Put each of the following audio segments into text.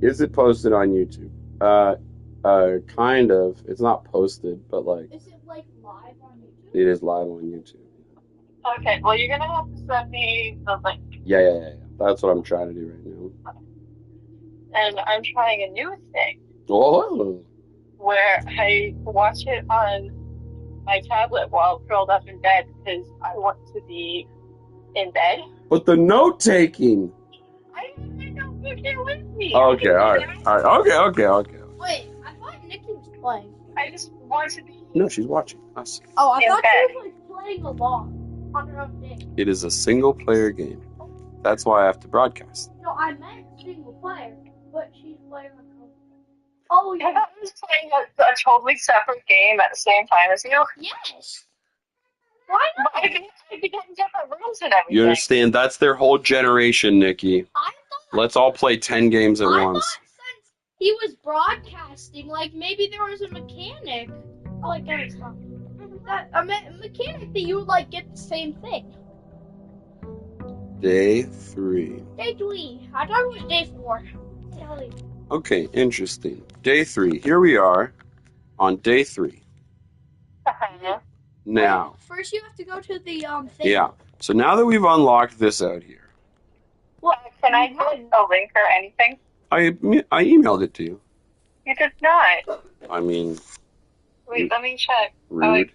Is it posted on YouTube? Kind of. It's not posted, but like Is it like live on YouTube? it is live on YouTube. Okay, well, you're gonna have to send me the link. Yeah. That's what I'm trying to do right now. And I'm trying a new thing Oh, where I watch it on my tablet while curled up in bed because I want to be in bed. but the note taking. I have my notebook here with me. Okay, all right. Okay. Wait, I thought Nikki was playing. I just want to be. No, she's watching us. Oh, I In thought bed. she was like playing along on her own game. It is a single player game. That's why I have to broadcast. No, I meant single player, but she's playing on her own. Oh I yeah. thought I was playing a totally separate game at the same time as you. Yes. Why But not? I get different rooms and everything. You understand? That's their whole generation, Nikki. I thought. Let's all play 10 games at I once. thought since he was broadcasting, like maybe there was a mechanic. Oh, like there is not. A mechanic that you would like get the same thing. Day 3. Day 3. I thought it was day 4. Silly. Okay, interesting. Day 3. Here we are on day 3. Uh-huh. Now, Wait, first you have to go to the thing. yeah. So now that we've unlocked this out here, Can I get a link or anything? I emailed it to you. You did not. I mean, Wait, let me check. rude.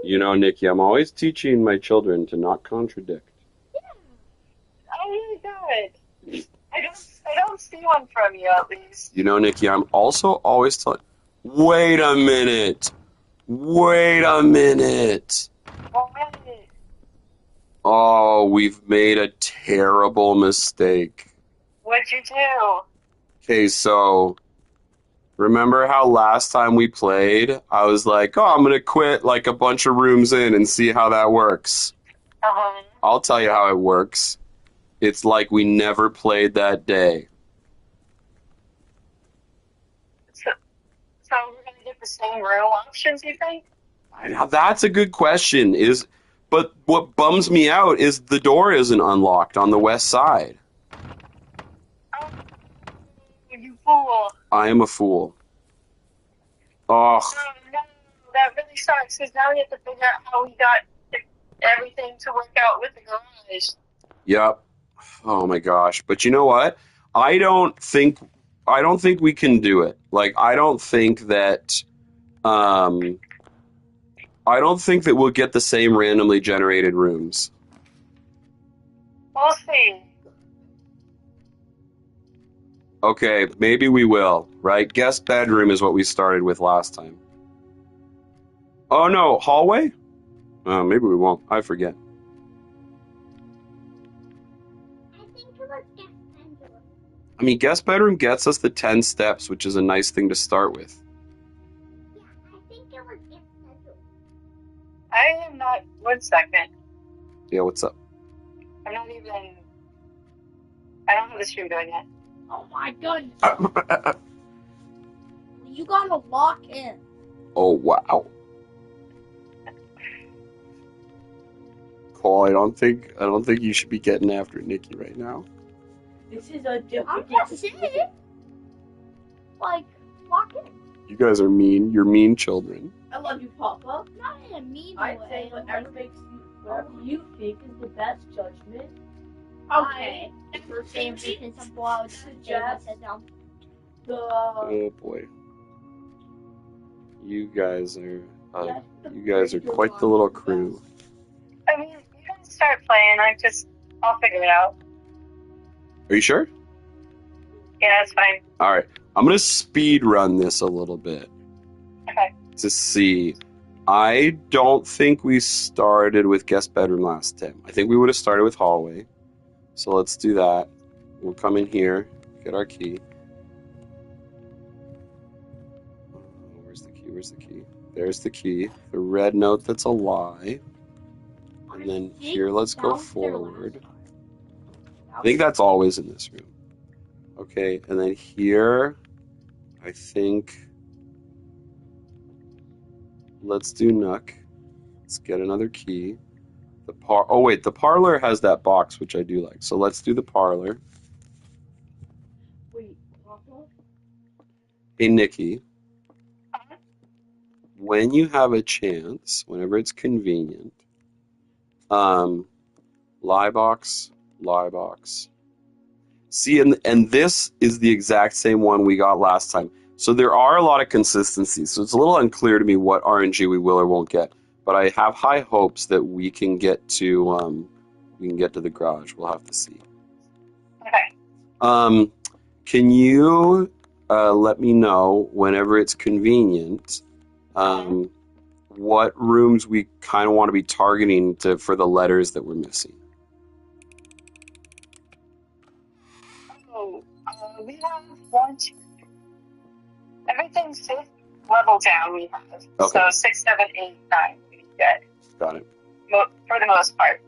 You know, Nikki, I'm always teaching my children to not contradict. Oh my god. I don't see one from you at least. You know, Nikki, I'm also always telling. Wait a minute. What? Oh, we've made a terrible mistake. What'd you do? Okay, so remember how last time we played, I was like, oh, I'm going to quit like a bunch of rooms in and see how that works. Uh-huh. I'll tell you how it works. It's like we never played that day. So we're gonna get the same room options, you think? Now, that's a good question. But what bums me out is the door isn't unlocked on the west side. Oh, you fool. I am a fool. Oh, Oh no, that really sucks because now we have to figure out how we got everything to work out with the garage. yep. Oh my gosh. But you know what? I don't think we can do it. Like I don't think that we'll get the same randomly generated rooms. We'll see. Okay, maybe we will, right? Guest bedroom is what we started with last time. Oh no, hallway? Maybe we won't. I forget. I mean, guest bedroom gets us the 10 steps, which is a nice thing to start with. I am not. 1 second. Yeah, what's up? I'm not even. I don't have the stream going yet. Oh my goodness. You gotta lock in. Oh, wow. Cole, I don't think you should be getting after Nikki right now. This is a different. I'm just saying. Like, lock in. You guys are mean. You're mean children. I love you, Papa. Not in a mean I way. say whatever you think is the best judgment. Okay. For same reason, some boy would suggest The Oh boy. You guys are quite the little crew. I mean, you can start playing. I'll figure it out. Are you sure? Yeah, that's fine. All right. I'm going to speed run this a little bit. Okay. To see. I don't think we started with guest bedroom last time. I think we would have started with hallway. So let's do that. We'll come in here, get our key. Where's the key? There's the key. The red note that's a lie. And then here, let's go forward. I think that's always in this room. Okay, and then here, I think, let's do Nook. Let's get another key. Oh wait, the parlor has that box, which I do like. So let's do the parlor. Wait, Papa? Hey Nikki, when you have a chance, whenever it's convenient, lie box. See, and this is the exact same one we got last time. So there are a lot of consistencies. So it's a little unclear to me what RNG we will or won't get. But I have high hopes that we can get to the garage. We'll have to see. Okay. Can you let me know whenever it's convenient what rooms we kind of want to be targeting for the letters that we're missing? Oh, we have one, two, everything's fifth level down we have. Okay. So 6, 7, 8, 9 we get. Got it. For the most part.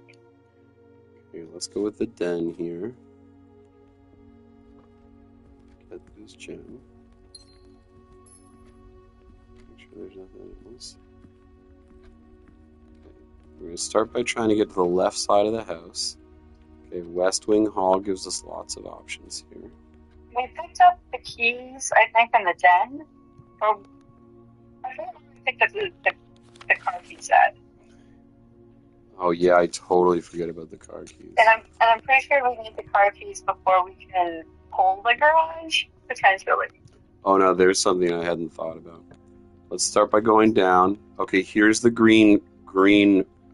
Okay, let's go with the den here. Get this gem. Make sure there's nothing else. Okay. We're going to start by trying to get to the left side of the house. Okay, West Wing Hall gives us lots of options here. We picked up the keys, I think, in the den. Or I don't know where we picked up the car keys at. Oh yeah, I totally forget about the car keys. And I'm pretty sure we need the car keys before we can pull the garage, potentially. Oh no, there's something I hadn't thought about. Let's start by going down. Okay, here's the green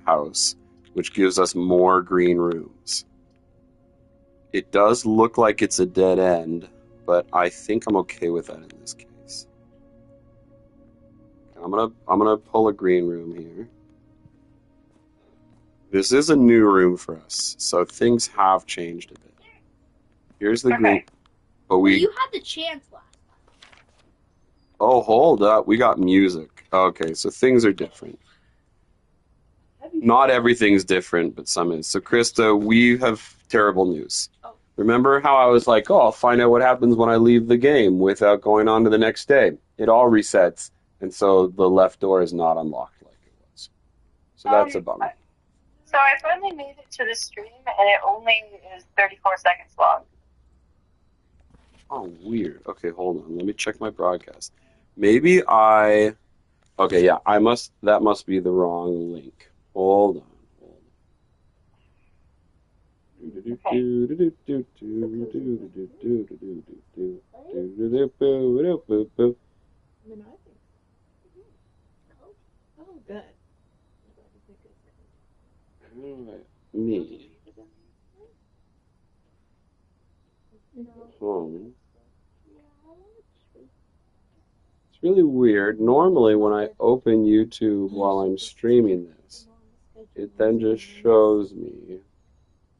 house, which gives us more green rooms. It does look like it's a dead end, but I think I'm okay with that in this case. I'm gonna pull a green room here. This is a new room for us, so things have changed a bit. Here's the green. But you had the chance last time. Oh, hold up. We got music. Okay, so things are different. Not everything's different, but some is. So, Krista, we have terrible news. Oh. Remember how I was like, I'll find out what happens when I leave the game without going on to the next day? It all resets, and so the left door is not unlocked like it was. So that's a bummer. So I finally made it to the stream, and it only is 34 seconds long. Oh, weird. Okay, hold on. Let me check my broadcast. Maybe okay, yeah, that must be the wrong link. Hold on. Oh, good. Me. Home. It's really weird. Normally, when I open YouTube while I'm streaming this, it then just shows me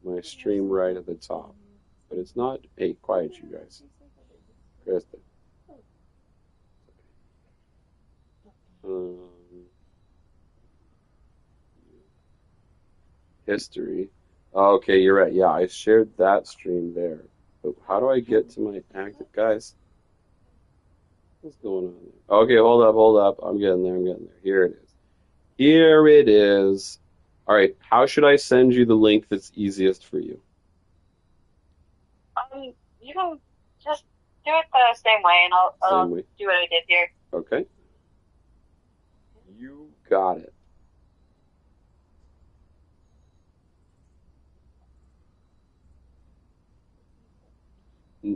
my stream right at the top. But it's not. Hey, quiet, you guys. Kristen. History. Okay, you're right. Yeah, I shared that stream there. But how do I get to my active guys? What's going on there? Okay, hold up. I'm getting there. Here it is. All right, how should I send you the link that's easiest for you? You can just do it the same way, and I'll do what I did here. Okay. You got it.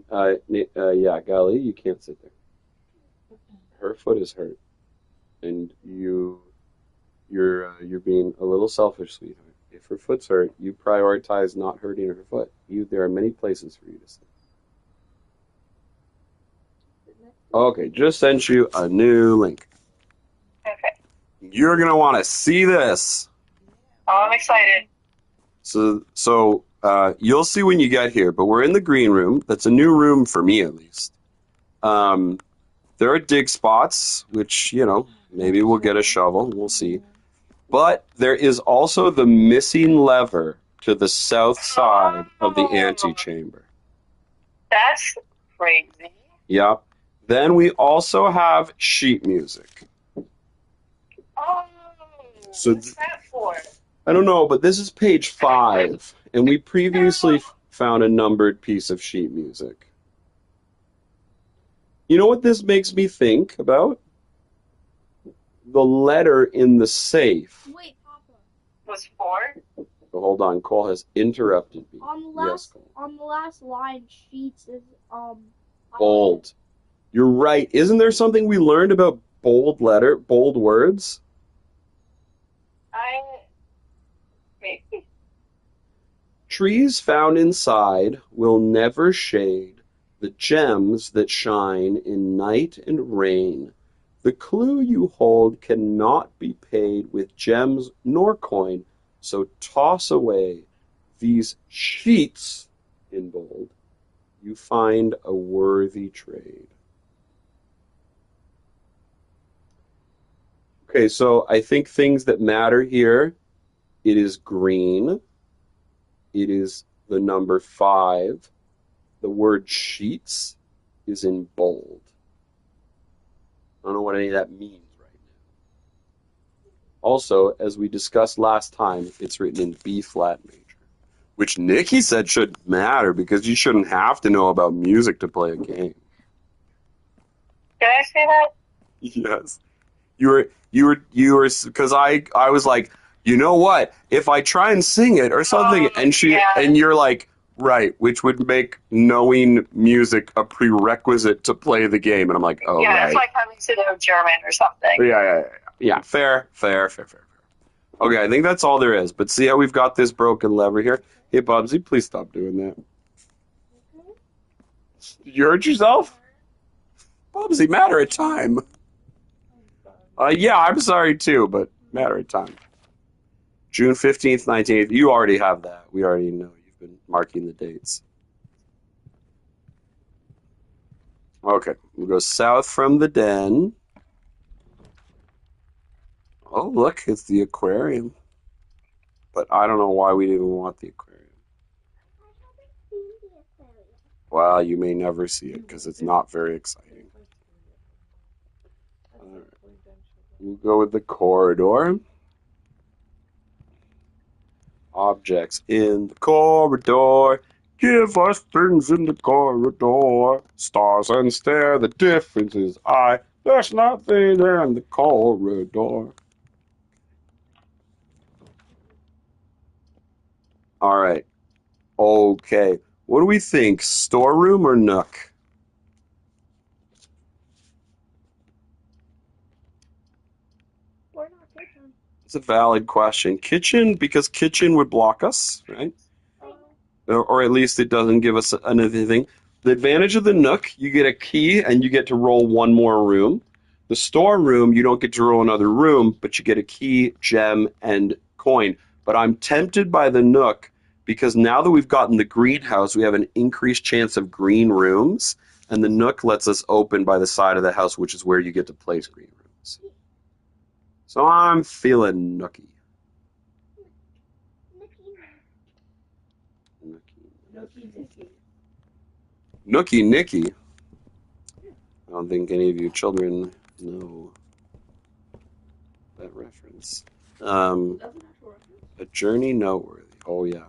Yeah, Golly, you can't sit there. Her foot is hurt, and you're being a little selfish, sweetheart. If her foot's hurt, you prioritize not hurting her foot. There are many places for you to sit. Okay, just sent you a new link. Okay. You're gonna want to see this. Oh, I'm excited. So you'll see when you get here, but we're in the green room. That's a new room for me, at least. There are dig spots, which, maybe we'll get a shovel. We'll see. But there is also the missing lever to the south side of the antechamber. That's crazy. Yep. Then we also have sheet music. Oh, So what's that for? I don't know, but this is page 5, and we previously found a numbered piece of sheet music. You know what this makes me think about? The letter in the safe. Wait, Papa. Was 4? Oh, hold on, Cole has interrupted me. On the Yes, last Cole. on the last line, sheets is Bold. You're right. Isn't there something we learned about bold words? Maybe. Trees found inside will never shade the gems that shine in night and rain. The clue you hold cannot be paid with gems nor coin, so toss away these sheets in bold. You find a worthy trade. Okay, so I think things that matter here, it is green. It is the number 5. The word sheets is in bold. I don't know what any of that means right now. Also, as we discussed last time, it's written in B flat major, which Nikki said shouldn't matter because you shouldn't have to know about music to play a game. Did I say that? Yes. You were, because I was like, you know what? If I try and sing it or something, and you're like, right, which would make knowing music a prerequisite to play the game. And I'm like, oh, Yeah, right. it's like having to know German or something. Yeah. Fair. Okay, I think that's all there is. But see how we've got this broken lever here? Hey, Bubsy, please stop doing that. You hurt yourself? Bubsy, matter of time. Yeah, I'm sorry too, but matter of time. June 15th, 19th. You already have that. We already know. You've been marking the dates. Okay, we'll go south from the den. Oh, look, it's the aquarium. But I don't know why we didn't want the aquarium. Well, you may never see it because it's not very exciting. All right. We'll go with the corridor. Objects in the corridor. Give us things in the corridor. Stars and stare, the difference is there's nothing in the corridor. All right. Okay. What do we think? Storeroom or nook? We're not kitchen. It's a valid question. Kitchen, because kitchen would block us, right? Or at least it doesn't give us anything. The advantage of the nook, you get a key and you get to roll one more room. The storeroom, you don't get to roll another room, but you get a key, gem, and coin. But I'm tempted by the nook because now that we've gotten the greenhouse, we have an increased chance of green rooms, and the nook lets us open by the side of the house, which is where you get to place green rooms. So I'm feeling nooky. Nookie Nikki. I don't think any of you children know that reference. A journey noteworthy. Oh yeah.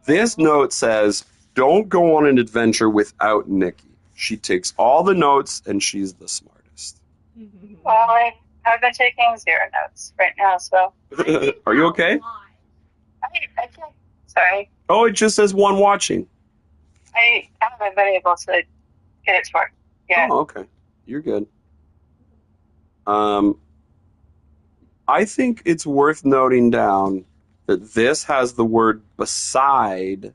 This note says, don't go on an adventure without Nikki. She takes all the notes and she's the smartest. Well, I've been taking 0 notes right now, so. Are you okay? I can't. Sorry. Oh, it just says one watching. I haven't been able to get it to work. Yeah. Oh, okay. You're good. I think it's worth noting down that this has the word beside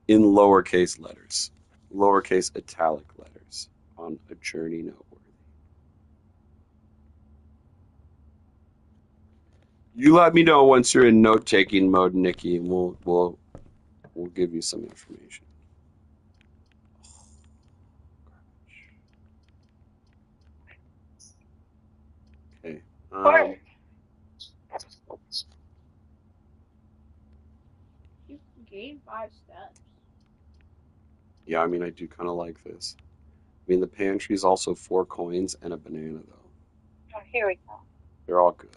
in lowercase letters, lowercase italic letters on a journey noteworthy. You let me know once you're in note-taking mode, Nikki, and we'll give you some information. Okay. You gained 5 steps. Yeah, I mean, I do kind of like this. I mean, the pantry is also 4 coins and a banana, though. Oh, here we go. They're all good.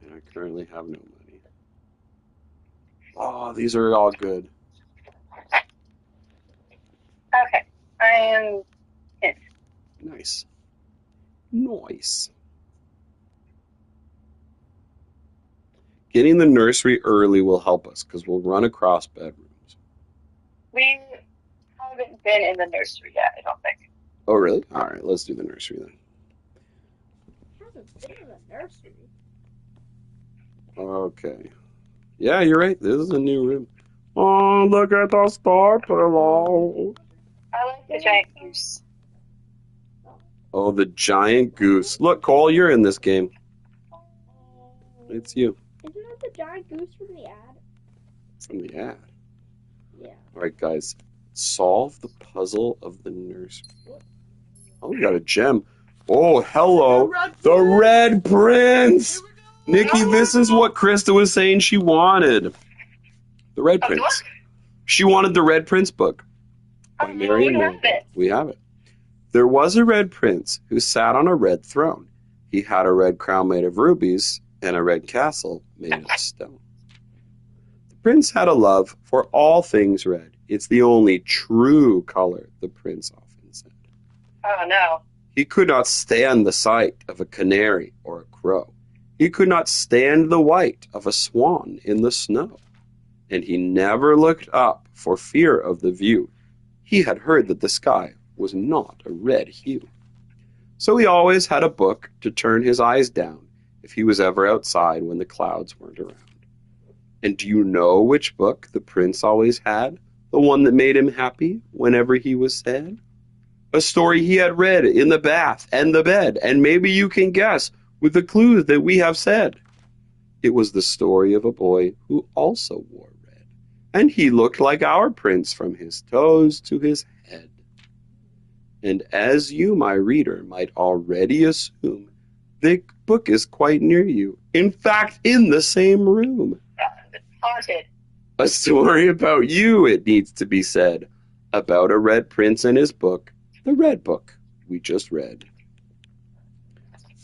And I currently have no money. Oh, these are all good. Okay. I am in. Nice. Nice. Getting the nursery early will help us because we'll run across bedrooms. We haven't been in the nursery yet, I don't think. Oh, really? All right, let's do the nursery then. Hasn't been in the nursery. Okay. Yeah, you're right. This is a new room. Oh, look at the star pillow. I like the giant goose. Oh, the giant goose. Look, Cole, you're in this game. It's you. Isn't that the giant goose from the ad? From the ad. Yeah. All right, guys. Solve the puzzle of the nursery. Oh, we got a gem. Oh, hello. The Red Prince. Nikki, this is what Krista was saying she wanted. The Red Prince. She wanted the Red Prince book. By Mary we have Mann. it. We have it. There was a red prince who sat on a red throne. He had a red crown made of rubies and a red castle made of stone. The prince had a love for all things red. It's the only true color, the prince often said. Oh, no. He could not stand the sight of a canary or a crow. He could not stand the white of a swan in the snow. And he never looked up for fear of the view. He had heard that the sky was not a red hue. So he always had a book to turn his eyes down if he was ever outside when the clouds weren't around. And do you know which book the prince always had? The one that made him happy whenever he was sad? A story he had read in the bath and the bed, and maybe you can guess with the clues that we have said. It was the story of a boy who also wore red, and he looked like our prince from his toes to his head. And as you, my reader, might already assume, the book is quite near you. In fact, in the same room. It's haunted. A story about you, it needs to be said, about a red prince and his book, the red book we just read.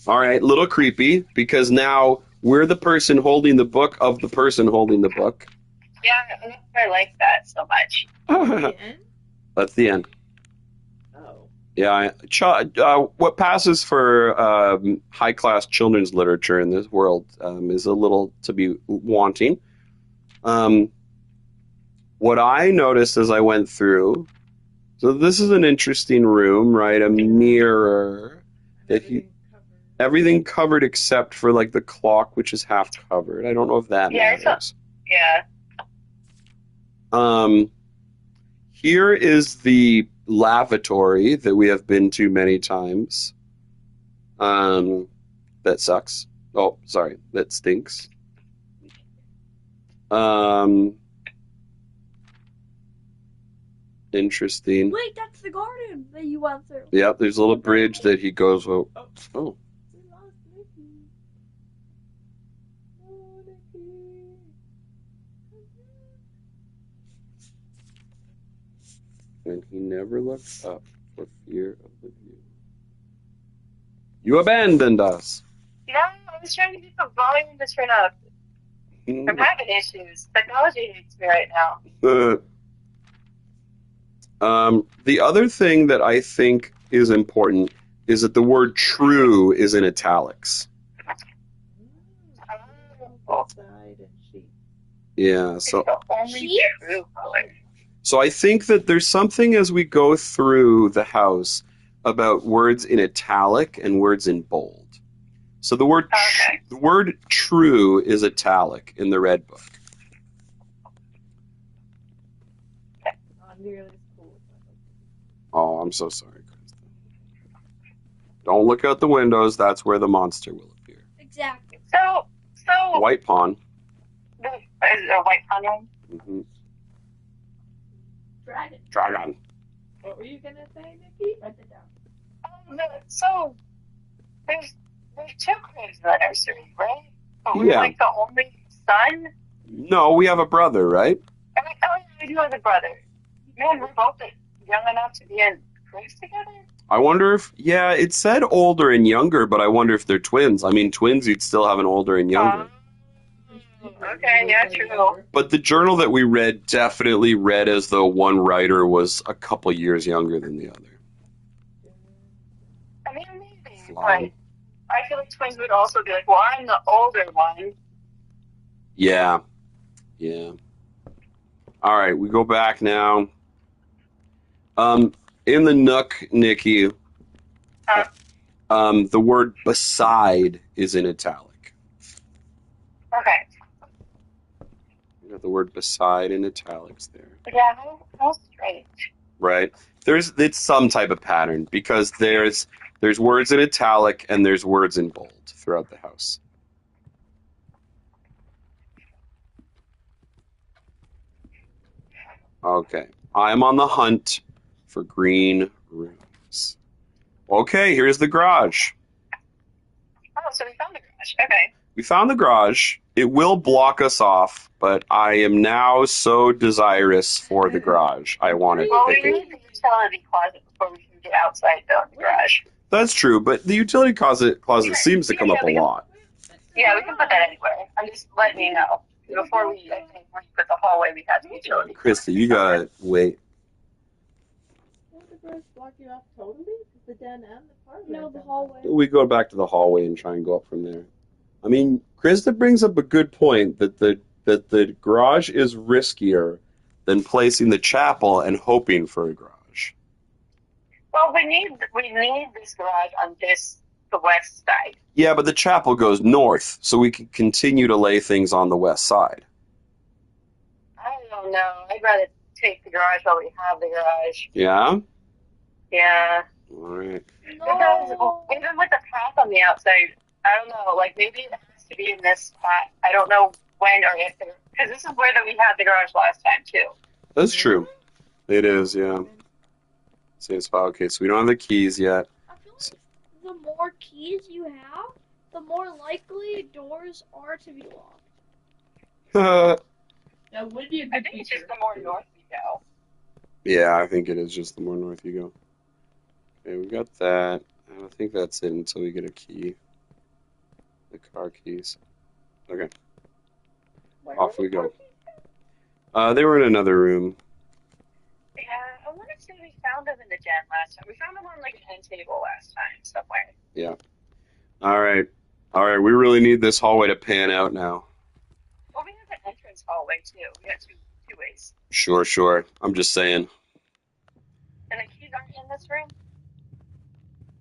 All right, little creepy, because now we're the person holding the book of the person holding the book. Yeah, I like that so much. That's the end. Oh. Yeah, what passes for high-class children's literature in this world is a little to be wanting. What I noticed as I went through, so this is an interesting room, right? A mirror that everything covered except for like the clock, which is half covered. I don't know if that matters. Yeah. Here is the lavatory that we have been to many times. That sucks. Oh, sorry, that stinks. Interesting. Wait, that's the garden that you went through. Yep, there's a little bridge that he goes. Oh. And he never looked up for fear of the view. You abandoned us. Yeah, I was trying to get the volume to turn up. I'm having issues. Technology hates me right now. The other thing that I think is important is that the word true is in italics. Yeah, so It's the only true color. So I think that there's something as we go through the house about words in italic and words in bold. So the word true is italic in the red book. Oh, I'm so sorry, Krista. Don't look out the windows. That's where the monster will appear. Exactly. So White pawn. Is it a white pawn room? Mm-hmm. Dragon. What were you gonna say, Nikki? Write it down. So there's two kids in the nursery, right? But we're Yeah. like the only son. No, we have a brother, right? I mean, oh, yeah, we do have a brother. Man, we're both young enough to be in groups together. I wonder if, yeah, it said older and younger, but I wonder if they're twins. I mean, twins, you'd still have an older and younger. Okay, yeah, true. But the journal that we read definitely read as though one writer was a couple years younger than the other. I mean, maybe, Fly. but I feel like twins would also be like, well, I'm the older one. Yeah. Yeah. All right, we go back now. In the Nook, Nikki, the word beside is in italic. Okay. You got the word beside in italics there. Yeah, how strange. Right? It's some type of pattern because there's words in italic and there's words in bold throughout the house. Okay. I'm on the hunt for green rooms. Okay, here's the garage. Oh, so we found the garage. Okay. We found the garage. It will block us off, but I am now so desirous for the garage. I want to Well, we pick it. need the utility closet before we can get outside the garage. That's true, but the utility closet seems to come up a lot. Yeah, we can put that anywhere. I'm just letting you know. Before we, I think, when you put the hallway, we had the utility. Krista, you gotta wait. Won't the garage block you off totally? Because the den and the parlor. No, the hallway. We go back to the hallway and try and go up from there. I mean, Krista brings up a good point that the garage is riskier than placing the chapel and hoping for a garage. Well, we need this garage on the west side. Yeah, but the chapel goes north, so we can continue to lay things on the west side. I don't know. I'd rather take the garage while we have the garage. Yeah? Yeah. All right. Because No. even with the path on the outside, I don't know. Like maybe it has to be in this spot. I don't know when or if. Because this is where we had the garage last time too. That's true. It is, yeah. Same spot. Okay, so we don't have the keys yet. I feel like the more keys you have, the more likely doors are to be locked. That would be a I good think it's feature. just the more north we go. Yeah, I think it is just the more north you go. Okay, we got that. I think that's it until we get a key. The car keys. Okay, Where off are we the go. car keys? They were in another room. Yeah, I want to say we found them in the den last time. We found them on like an end table last time somewhere. Yeah. All right. We really need this hallway to pan out now. Well, we have an entrance hallway too. We got two ways. Sure. I'm just saying. And the keys aren't in this room.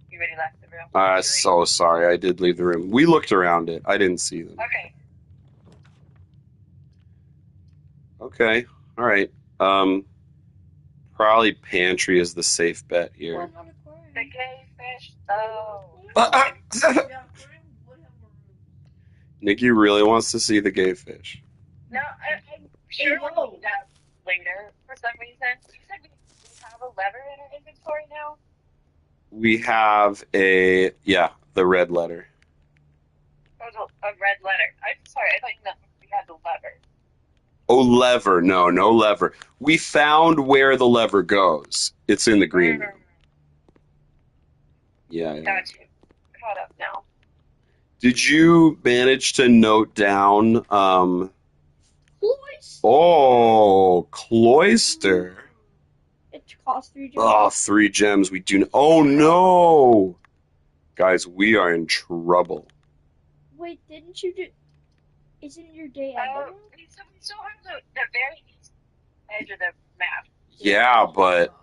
You already left the room. So sorry. I did leave the room. We looked around it. I didn't see them. Okay. Okay. All right. Probably pantry is the safe bet here. One on the corner. The gay fish. Oh. Nikki really wants to see the gay fish. No, I'm sure we'll need that later for some reason. You said we have a lever in our inventory now? We have the red letter. Oh, a red letter. I'm sorry, I thought you meant we had the lever. Oh, lever. No lever. We found where the lever goes. It's in the green room. Yeah. Got you. Caught up now. Did you manage to note down, Cloister. cloister? It costs 3 gems. Oh, 3 gems. We do. Oh, no. Guys, we are in trouble. Wait, didn't you do? Isn't your day ending? We still have the very east edge of the map. Yeah, but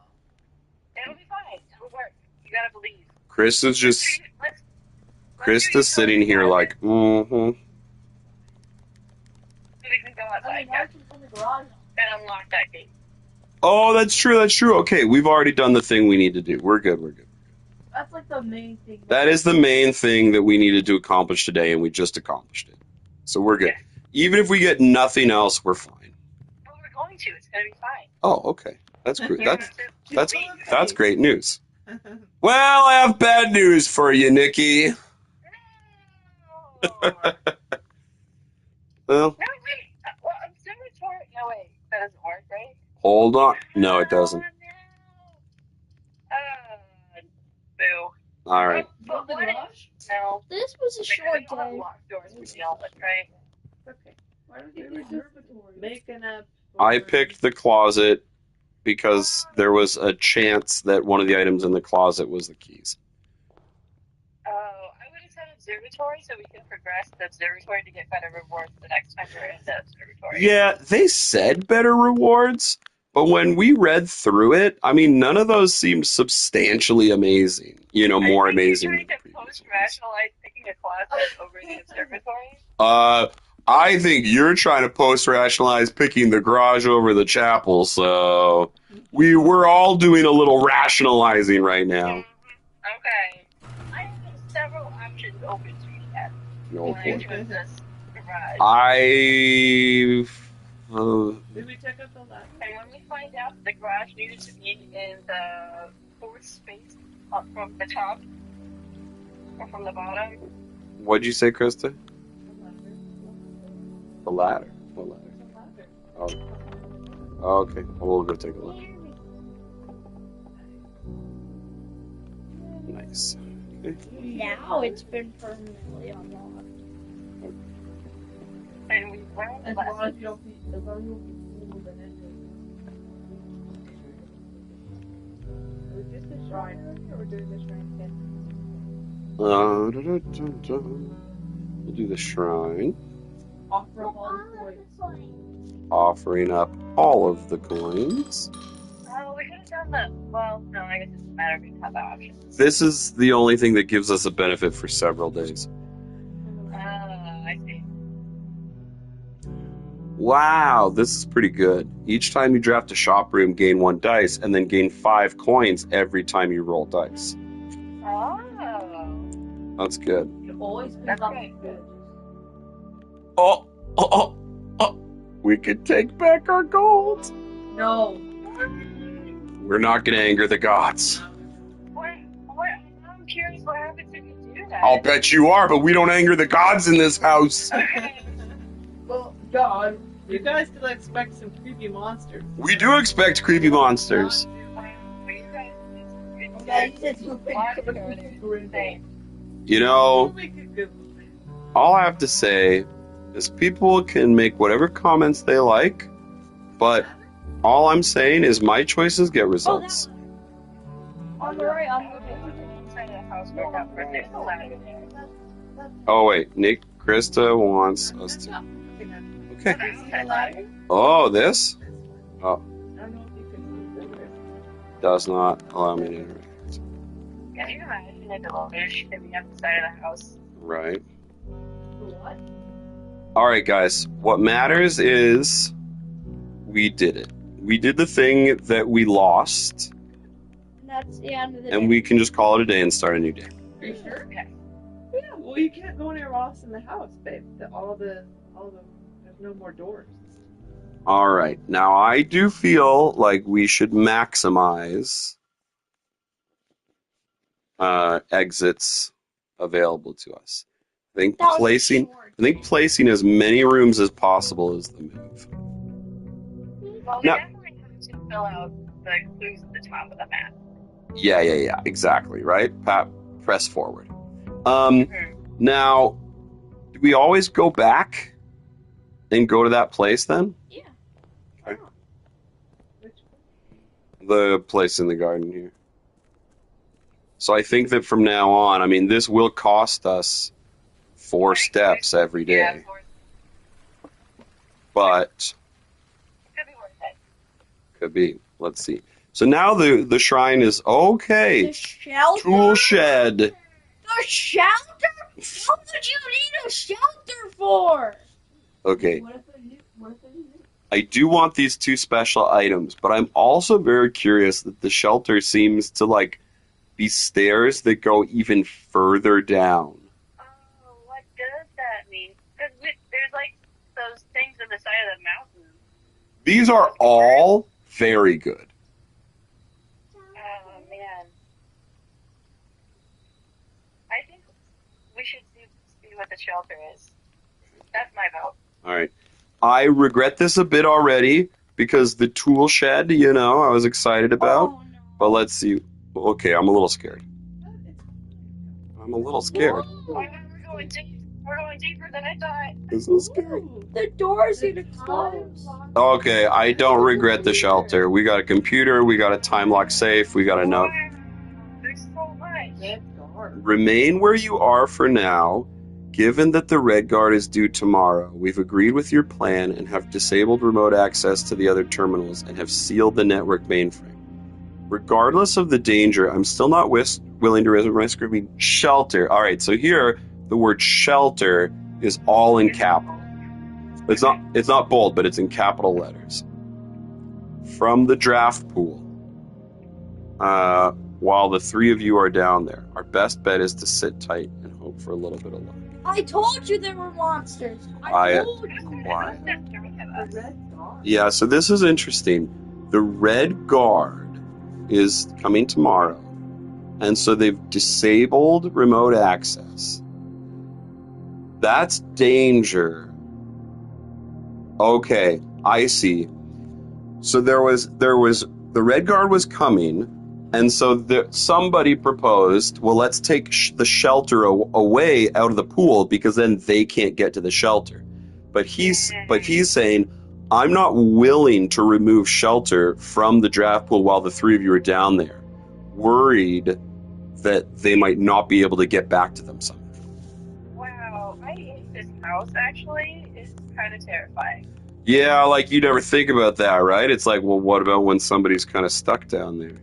It'll be fine. It'll work. You gotta believe. Krista's sitting here like, So we can go I outside mean, I can open the garage. and unlock that gate. oh, that's true. Okay, we've already done the thing we need to do. We're good. That's like the main thing. That is the main thing that we needed to accomplish today, and we just accomplished it. So we're good. Yeah. Even if we get nothing else, we're fine. Well, we're going to. It's gonna be fine. Oh, okay. That's great. That's That's great news. Well, I have bad news for you, Nikki. Well, No, wait. Well, observatory. No, wait. That doesn't work, right? hold on. No, it doesn't. Oh, no. All right. But The what garage? No. This was a We short don't have day. locked doors to deal with, right? Okay. Why don't you just making up? I picked the closet because there was a chance that one of the items in the closet was the keys. Oh, I would have said observatory so we can progress the observatory to get better rewards the next time we're in the observatory. Yeah, they said better rewards, but when we read through it, I mean, none of those seemed substantially amazing. You know, more amazing Are than you the trying to previous ones. post-rationalize picking a closet over the observatory? I think you're trying to post-rationalize picking the garage over the chapel, so we're all doing a little rationalizing right now. Okay. I have several options open to me yet. No When I point. chose this garage. Did we check out the ladder? And when we find out the garage needed to be in the fourth space up from the top or from the bottom, What'd you say, Krista? The ladder. The ladder. What ladder? The ladder. Oh, okay. We'll go take a look. Nice. Okay. Now it's been permanently unlocked. and we learned As long as lessons. you don't be, as long as you don't be fooled and just a shrine, or we're doing the shrine again. We'll do the shrine, Offer up all the coins. offering up all of the coins. Oh, we could have done that. Well, no, I guess it doesn't matter. We have the options. This is the only thing that gives us a benefit for several days. I see. Wow, this is pretty good. Each time you draft a shop room, gain 1 dice, and then gain 5 coins every time you roll dice. Oh. That's good. You always pick That's up right. good. Oh. We could take back our gold. No. We're not going to anger the gods. What? I'm curious what happens if you do that. I'll bet you are, but we don't anger the gods in this house. Okay. Well, God, you guys still expect some creepy monsters. We do expect creepy monsters. You know, all I have to say is people can make whatever comments they like, but all I'm saying is my choices get results. On the right, on the Oh wait, Nick, Krista wants us to. Okay. Oh, this? Oh, I don't know if you can see it. does not allow me to interact. Can you imagine a deluge if we have the side of the house? Right. What? All right, guys. What matters is we did it. We did the thing that we lost, And that's the end of the day. and we can just call it a day and start a new day. Are you sure? Okay. Yeah. Well, you can't go near Ross in the house, babe. All the, there's no more doors. All right. Now, I do feel like we should maximize exits available to us. I think That was placing short. as many rooms as possible is the move. Well, we No. definitely have to fill out the clues at the top of the map. Yeah, exactly, right? Pat, press forward. Mhm. Now, do we always go back and go to that place then? Yeah. Okay. Which The place in the garden here. So I think that from now on, I mean, this will cost us 4 steps every Yeah, day, but could be worth it. could be. Let's see. So now the shrine is okay. The shelter? Tool shed. The shelter? What would you need a shelter for? Okay. What if they do? I do want these 2 special items, but I'm also very curious that the shelter seems to be stairs that go even further down. Oh, what does that mean? Because there's those things on the side of the mountain. These are all very good. Oh, man. I think we should see what the shelter is. That's my vote. All right. I regret this a bit already because the tool shed, I was excited about. Oh, no. But let's see. Okay, I'm a little scared. I'm a little scared. We're going deep. We're going deeper than I thought. This is scary. The door's gonna close. Okay, I don't regret the shelter. We got a computer, we got a time lock safe, we got a note. Wow, there's so much. Red guard. Remain where you are for now. Given that the Red Guard is due tomorrow, we've agreed with your plan and have disabled remote access to the other terminals and have sealed the network mainframe. Regardless of the danger, I'm still not willing to raise my screaming shelter. All right, so here the word shelter is all in capital. It's not bold, but it's in capital letters. From the draft pool. While the three of you are down there, our best bet is to sit tight and hope for a little bit of luck. I told you there were monsters. I told you. Why? The red guard. Yeah, so this is interesting. The Red Guard is coming tomorrow, and so they've disabled remote access. That's danger. Okay, I see. So there was the Red Guard was coming, and so somebody proposed, well, let's take the shelter away out of the pool because then they can't get to the shelter. But he's saying, I'm not willing to remove shelter from the draft pool while the three of you are down there, worried that they might not be able to get back to them somehow. Wow, I hate this house, actually. It's kind of terrifying. Yeah, like you never think about that, right? It's like, well, what about when somebody's kind of stuck down there?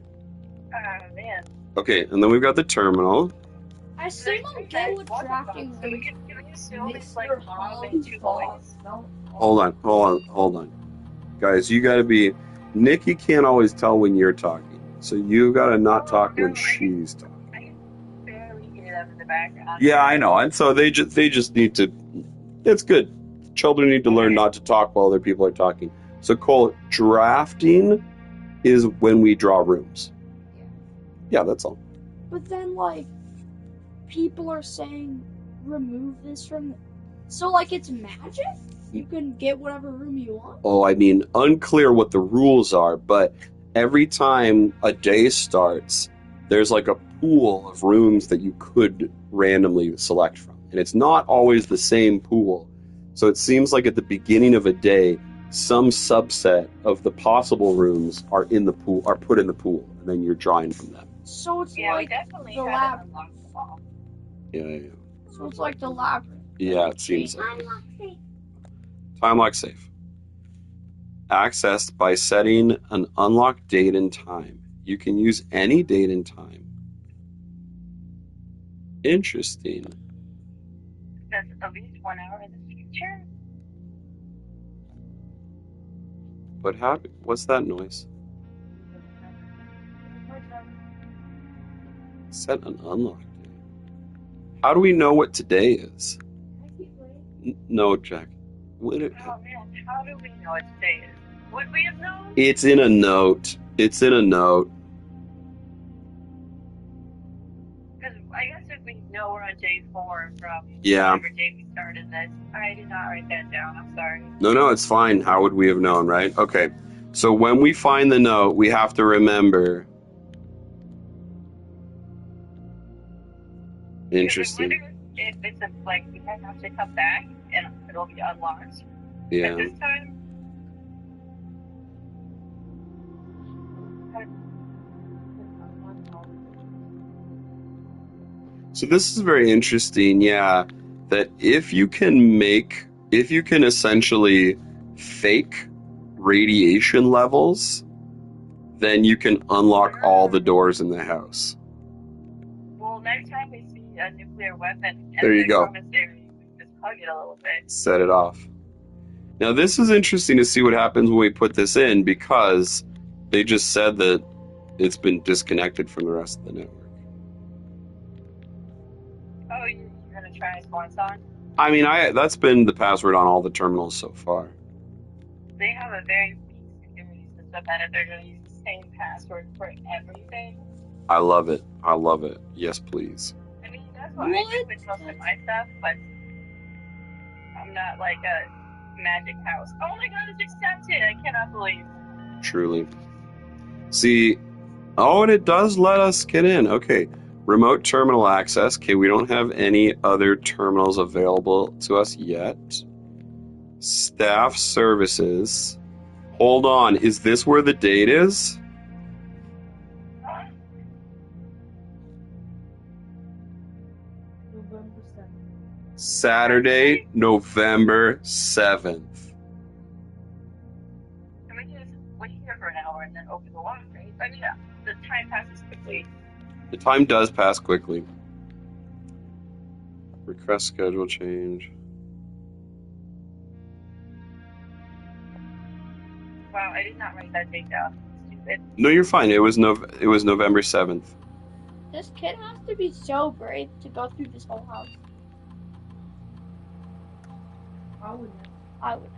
Oh, man. Okay, and then we've got the terminal. I still don't get what drafting So we means. can assume it's like mom and two boys. No. Hold on. Guys, you gotta be... Nikki can't always tell when you're talking, so you gotta not talk when she's talking. I can barely hear them in the background. Yeah, I know, and so they just need to... It's good. Children need to learn not to talk while other people are talking. So, Cole, drafting is when we draw rooms. Yeah, that's all. But then, like, people are saying remove this from. So, like, it's magic? You can get whatever room you want? Oh, I mean, unclear what the rules are, but every time a day starts, there's like a pool of rooms that you could randomly select from. And it's not always the same pool. So it seems like at the beginning of a day, some subset of the possible rooms are in the pool, are put in the pool, and then you're drawing from them. So it's Yeah, we like definitely the haven't lab. unlocked them all. Yeah. So it's like the labyrinth. Yeah, it seems like it. Time lock safe. Accessed by setting an unlocked date and time. You can use any date and time. Interesting. That's at least 1 hour in the future. What happened? What's that noise? Set an unlocked date. How do we know what today is? No, Jack. Oh man, how do we know what today is? Would we have known? It's in a note. It's in a note. Because I guess if we know we're on day 4 from Yeah. whatever day we started this, I did not write that down. I'm sorry. No, it's fine. How would we have known, right? Okay. So when we find the note, we have to remember. Interesting. I wonder if it's like we have to come back and it'll be unlocked Yeah. at this time. So this is very interesting, yeah, that if you can essentially fake radiation levels, then you can unlock all the doors in the house. Well, next time we see a nuclear weapon, There you go. commissary, we just hug it a little bit. Set it off. Now this is interesting to see what happens when we put this in, because they just said that it's been disconnected from the rest of the network. Oh, you're gonna try a swan song? I mean, that's been the password on all the terminals so far. They have a very weak security system, and if they're gonna use the same password for everything, I love it. I love it. Yes, please. I mean, that's what I do with most of my stuff, but I'm not like a magic house. Oh my god, it's accepted! I cannot believe. Truly. See, oh, and it does let us get in. Okay. Remote terminal access. Okay, we don't have any other terminals available to us yet. Staff services. Hold on. Is this where the date is? November 7th. Saturday, November 7th. Can we just wait here for an hour and then open the lock, right? I mean, the time passes quickly. The time does pass quickly. Request schedule change. Wow, I did not write that date down. Stupid. No, you're fine. It was November 7th. This kid has to be so brave to go through this whole house. I would never. I would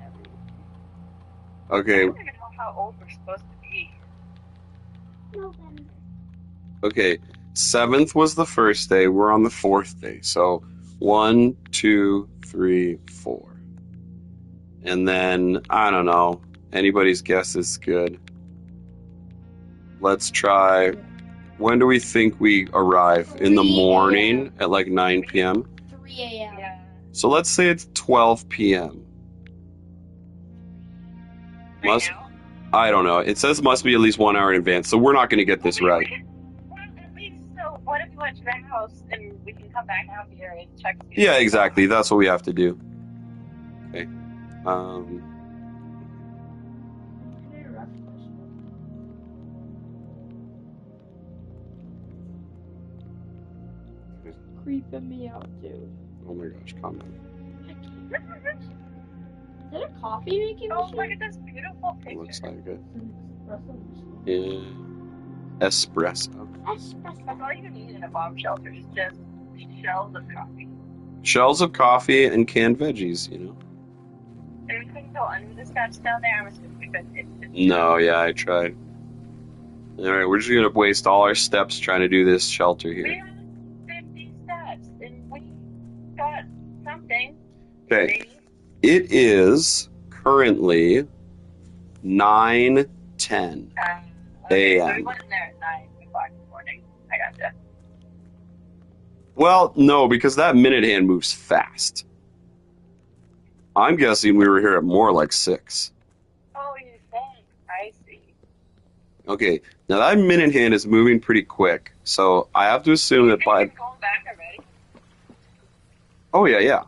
never. Okay, I don't even know how old we're supposed to be. November. okay. 7th was the first day. We're on the 4th day. So 1, 2, 3, 4. And then, I don't know. Anybody's guess is good. Let's try. When do we think we arrive? In the 3 morning at like 9 p.m.? 3 a.m. Yeah. So let's say it's 12 p.m. Right Must now? I don't know. It says must be at least 1 hour in advance, so we're not going to get this right. Well, at least, so what if we went to the house and we can come back out here and check? Yeah, exactly. That's what we have to do. Okay. Creeping me out, dude. Oh my gosh, calm down. Is it a coffee making Oh, machine? look at this beautiful It looks picture. like it. Espresso machine. Espresso. Espresso. That's all you need in a bomb shelter is just shelves of coffee. Shells of coffee and canned veggies, you know? And we couldn't go under the steps down there. I'm assuming because it's just No, yeah, I tried. Alright, we're just going to waste all our steps trying to do this shelter We here. had 50 steps and we got something. Okay, Maybe. it is currently 9:10. Okay, so we AM. went in there at 9 o'clock in the morning. I gotcha. Well, no, because that minute hand moves fast. I'm guessing we were here at more like 6. Oh, you think? I see. Okay, now that minute hand is moving pretty quick, so I have to assume that You by... think you're going back already? Oh, yeah.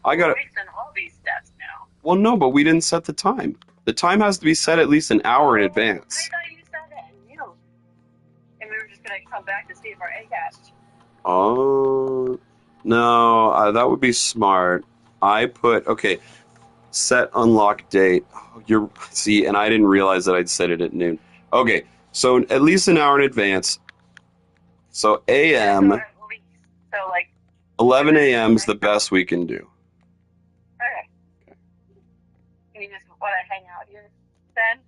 I got We're it. wasting all these steps now. Well, no, but we didn't set the time. The time has to be set at least an hour in I advance. thought you said it and you. And we were just going to come back to see if our egg hatched. Oh, no, that would be smart. I put, okay, set unlock date. Oh, see, and I didn't realize that I'd set it at noon. Okay, so at least an hour in advance. So AM, So, like, 11 AM is the best we can do. okay. You just want to hang out here then?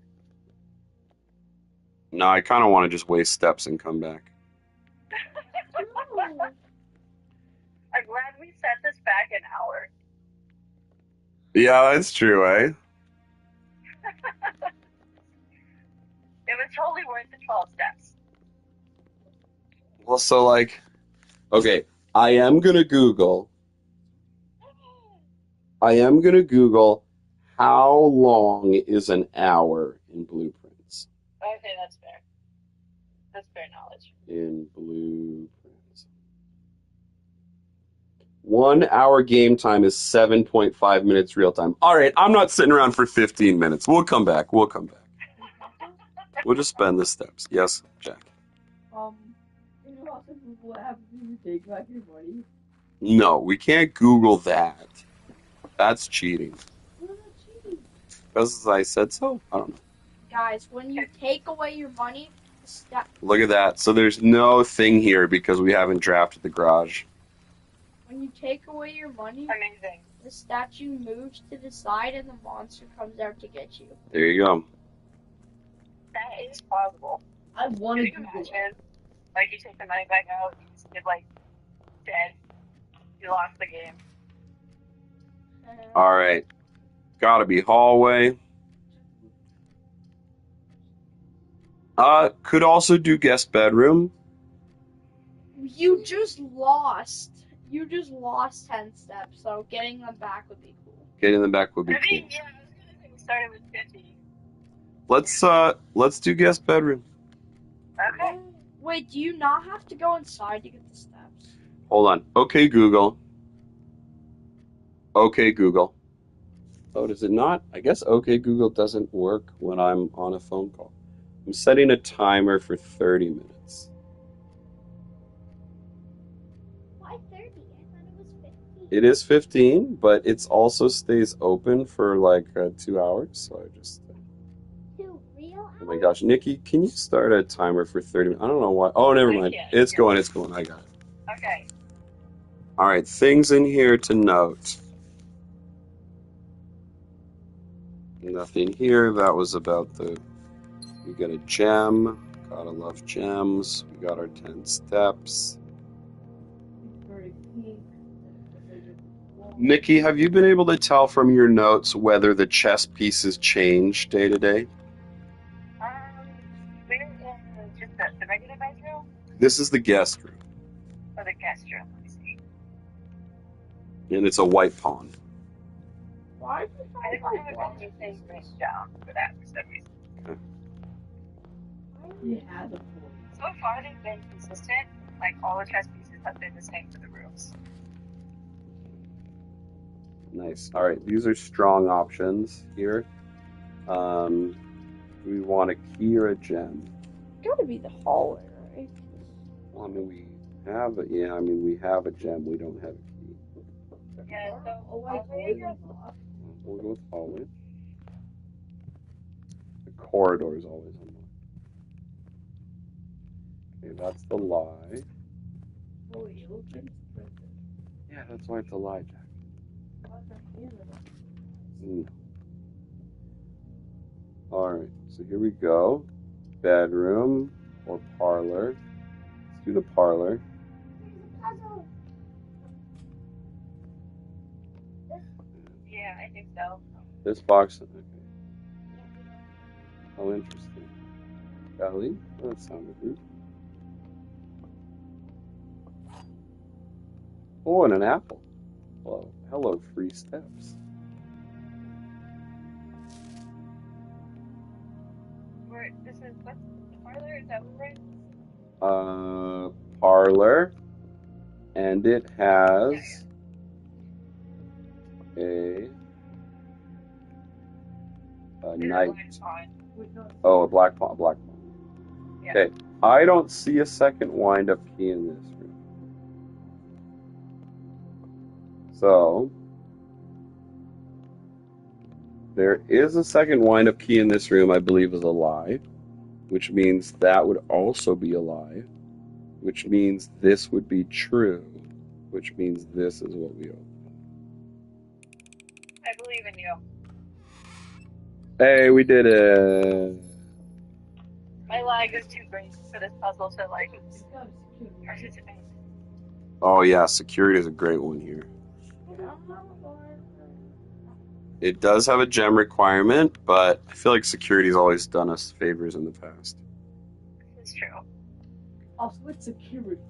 No, I kind of want to just waste steps and come back. I'm glad we set this back an hour. Yeah, that's true, eh? It was totally worth the 12 steps. Well, so like, okay, I am gonna Google how long is an hour in blueprints. Okay, that's fair. That's fair knowledge. In blueprints. 1 hour game time is 7.5 minutes real time. All right, I'm not sitting around for 15 minutes. We'll come back. We'll just spend the steps. Yes, Jack. You know also what happens when you take back your money? No, we can't Google that. That's cheating. What about cheating? Because I said so. I don't know. Guys, when you take away your money, Look at that. So there's no thing here because we haven't drafted the garage. when you take away your money, Amazing. the statue moves to the side and the monster comes out to get you. There you go. That is plausible. I want Can to you Google it. imagine? Like, you take the money back out, you just get, like, dead. You lost the game. All right. Gotta be hallway. Could also do guest bedroom. You just lost 10 steps, so getting them back would be cool. Getting them back would be I cool. mean, yeah, I was gonna say we started with 50. Let's do guest bedroom. Okay. Wait, do you not have to go inside to get the steps? Hold on. Okay, Google. Okay, Google. Oh, does it not? I guess OK Google doesn't work when I'm on a phone call. I'm setting a timer for 30 minutes. Why 30? I thought it was 15. It is 15, but it also stays open for like 2 hours. So I just. 2 real hours? Oh my gosh, Nikki, can you start a timer for 30 minutes? I don't know why. Oh, never I mind. can't. It's going. I got it. Okay. All right, things in here to note. Nothing here. That was about we got a gem. Gotta love gems. We got our 10 steps. Very pink. Nikki, have you been able to tell from your notes whether the chess pieces change day to day? We're in just the regular bedroom This is the guest room, or the guest room. Let me see. and it's a white pawn. Why? I don't have anything written down for that for some reason. He had a So far, they've been consistent. Like all the chess pieces have been the same for the rooms. Nice. All right, these are strong options here. We want a key or a gem. Gotta be the hallway, right? Well, I mean, we have a gem. We don't have a key. Yeah, so We'll go with hallway. The corridor is always unlocked. Okay, that's the lie. Yeah, that's why it's a lie, Jack. All right, so here we go. Bedroom or parlor. Let's do the parlor. yeah, I think so. This box. Okay. Oh, interesting. Ellie, that sounded good. Oh, and an apple. Hello, free steps. This is what's the parlor? Is that what we're in? Parlor, and it has a knight. Oh, a black pawn. Yeah. Okay, I don't see a second wind-up key in this room. So there is a second wind-up key in this room, I believe is a lie, which means that would also be a lie, which means this would be true, which means this is what we open. I believe in you. Hey, we did it. My lag is too great for this puzzle to participate. Oh yeah, security is a great one here. It does have a gem requirement, but I feel like security's always done us favors in the past. This is true. Also, it's security.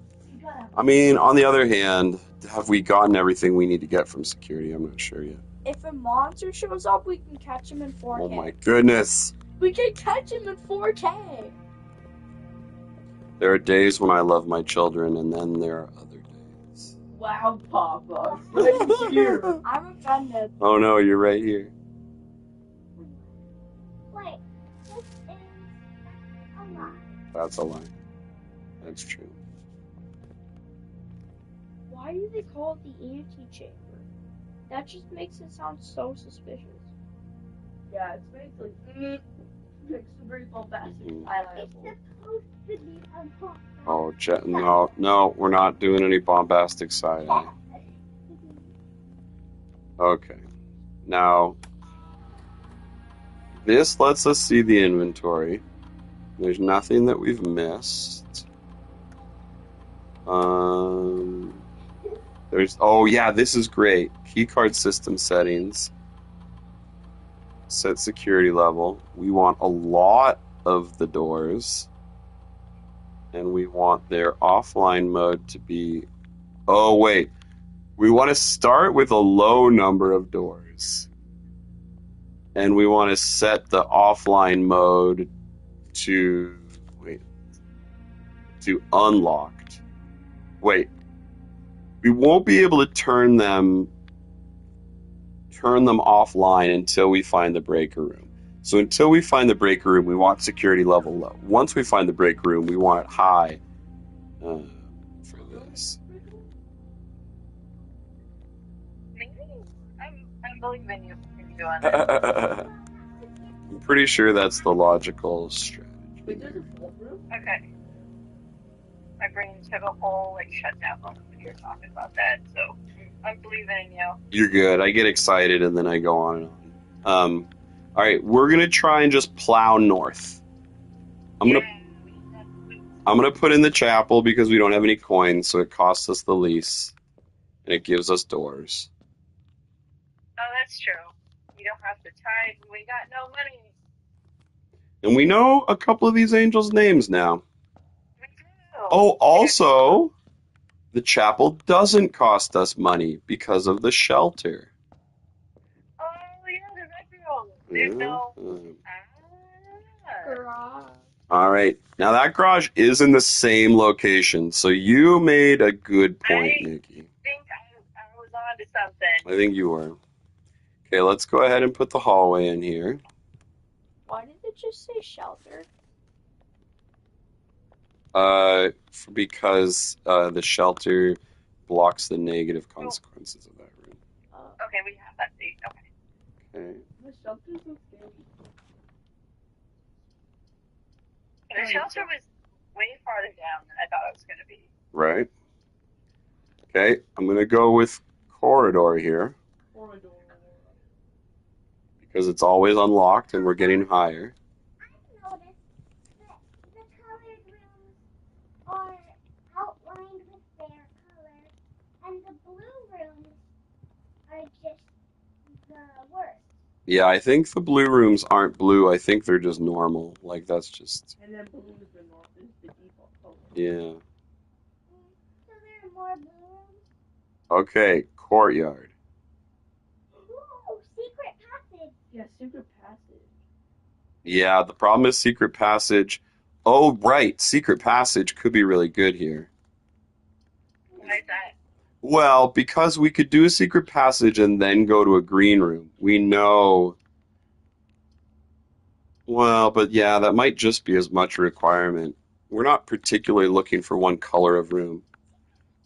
I mean, on the other hand, have we gotten everything we need to get from security? I'm not sure yet. If a monster shows up, we can catch him in 4K. Oh my goodness. We can catch him in 4K. There are days when I love my children, and then there are other days. Wow, Papa. Right here. I'm offended. Oh no, you're right here. Wait, this is a lie. That's a lie. That's true. Why do they call it the antechamber? That just makes it sound so suspicious. Yeah, it's basically it's very bombastic. Mhm. I like it. Supposed to be a book. Oh, no, we're not doing any bombastic side eye. Okay. Now, this lets us see the inventory. There's nothing that we've missed. Oh yeah, this is great. Keycard system settings. Set security level. We want a lot of the doors. And we want their offline mode to be... Oh, wait. We want to start with a low number of doors. And we want to set the offline mode to... Wait. To unlocked. Wait. We won't be able to turn them offline until we find the breaker room. So until we find the breaker room, we want security level low. Once we find the breaker room, we want it high for this. Maybe I'm believing you on that. I'm pretty sure that's the logical strategy. Wait, there's a vault room? Okay. My brain took a whole shutdown moment when you were talking about that, so I'm believing in you. You're good. I get excited and then I go on and on. All right, we're gonna try and just plow north. I'm gonna put in the chapel because we don't have any coins, so it costs us the lease, and it gives us doors. Oh, that's true. We don't have to tithe. We got no money. And we know a couple of these angels' names now. We do. Oh, also, the chapel doesn't cost us money because of the shelter. Oh, yeah, the bedroom. There's no... Garage. All right. Now, that garage is in the same location, so you made a good point, Nikki. I think I was on to something. I think you were. Okay, let's go ahead and put the hallway in here. Why did it just say shelter? Because the shelter blocks the negative consequences of that room. Okay, we have that seat. Okay. Okay. The shelter's so scary. The shelter was way farther down than I thought it was going to be. Right. Okay, I'm going to go with corridor here. Corridor. Because it's always unlocked and we're getting higher. I've noticed that the colored rooms are outlined with their color, and the blue rooms are just the worst. Yeah, I think the blue rooms aren't blue. I think they're just normal. Like, that's just... And then blue is the default color. Yeah. So there are more blue rooms. Okay, courtyard. Ooh, secret passage. Yeah, secret passage. Yeah, the problem is secret passage. Oh, right. Secret passage could be really good here. Why is that? Well, because we could do a secret passage and then go to a green room. We know... Well, but yeah, that might just be as much a requirement. We're not particularly looking for one color of room.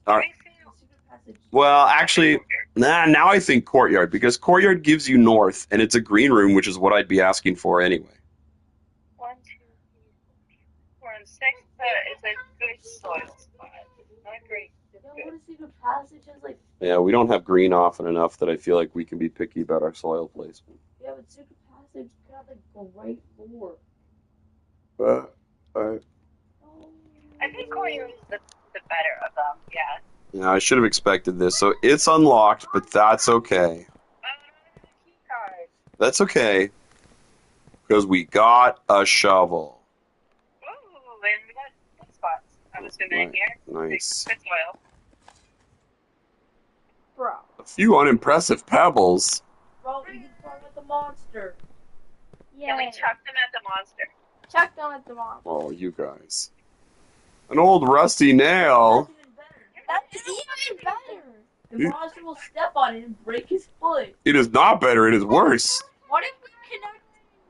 All right. Secret passage. Well, actually, now I think courtyard, because courtyard gives you north, and it's a green room, which is what I'd be asking for anyway. 1, 2, 3, 4, 5, 6. It's a good soil spot. Not great. It's Yeah, good. what a secret passage is like. Yeah, we don't have green often enough that I feel like we can be picky about our soil placement. Yeah, but secret passage got like great lore. I think courtyard is the better of them, yeah. Yeah, I should have expected this. So it's unlocked, but that's okay. Key card. That's okay, because we got a shovel. Ooh, and we got good spots. I'm assuming in here. Nice. Good soil. Bro. A few unimpressive pebbles. Bro, you can throw at the monster. Can we Yeah. chuck them at the monster? Chuck them at the mom. Oh, you guys. An old rusty nail. That's even better. That's even better. The monster will step on it and break his foot. It is not better, it is worse. What if we connect?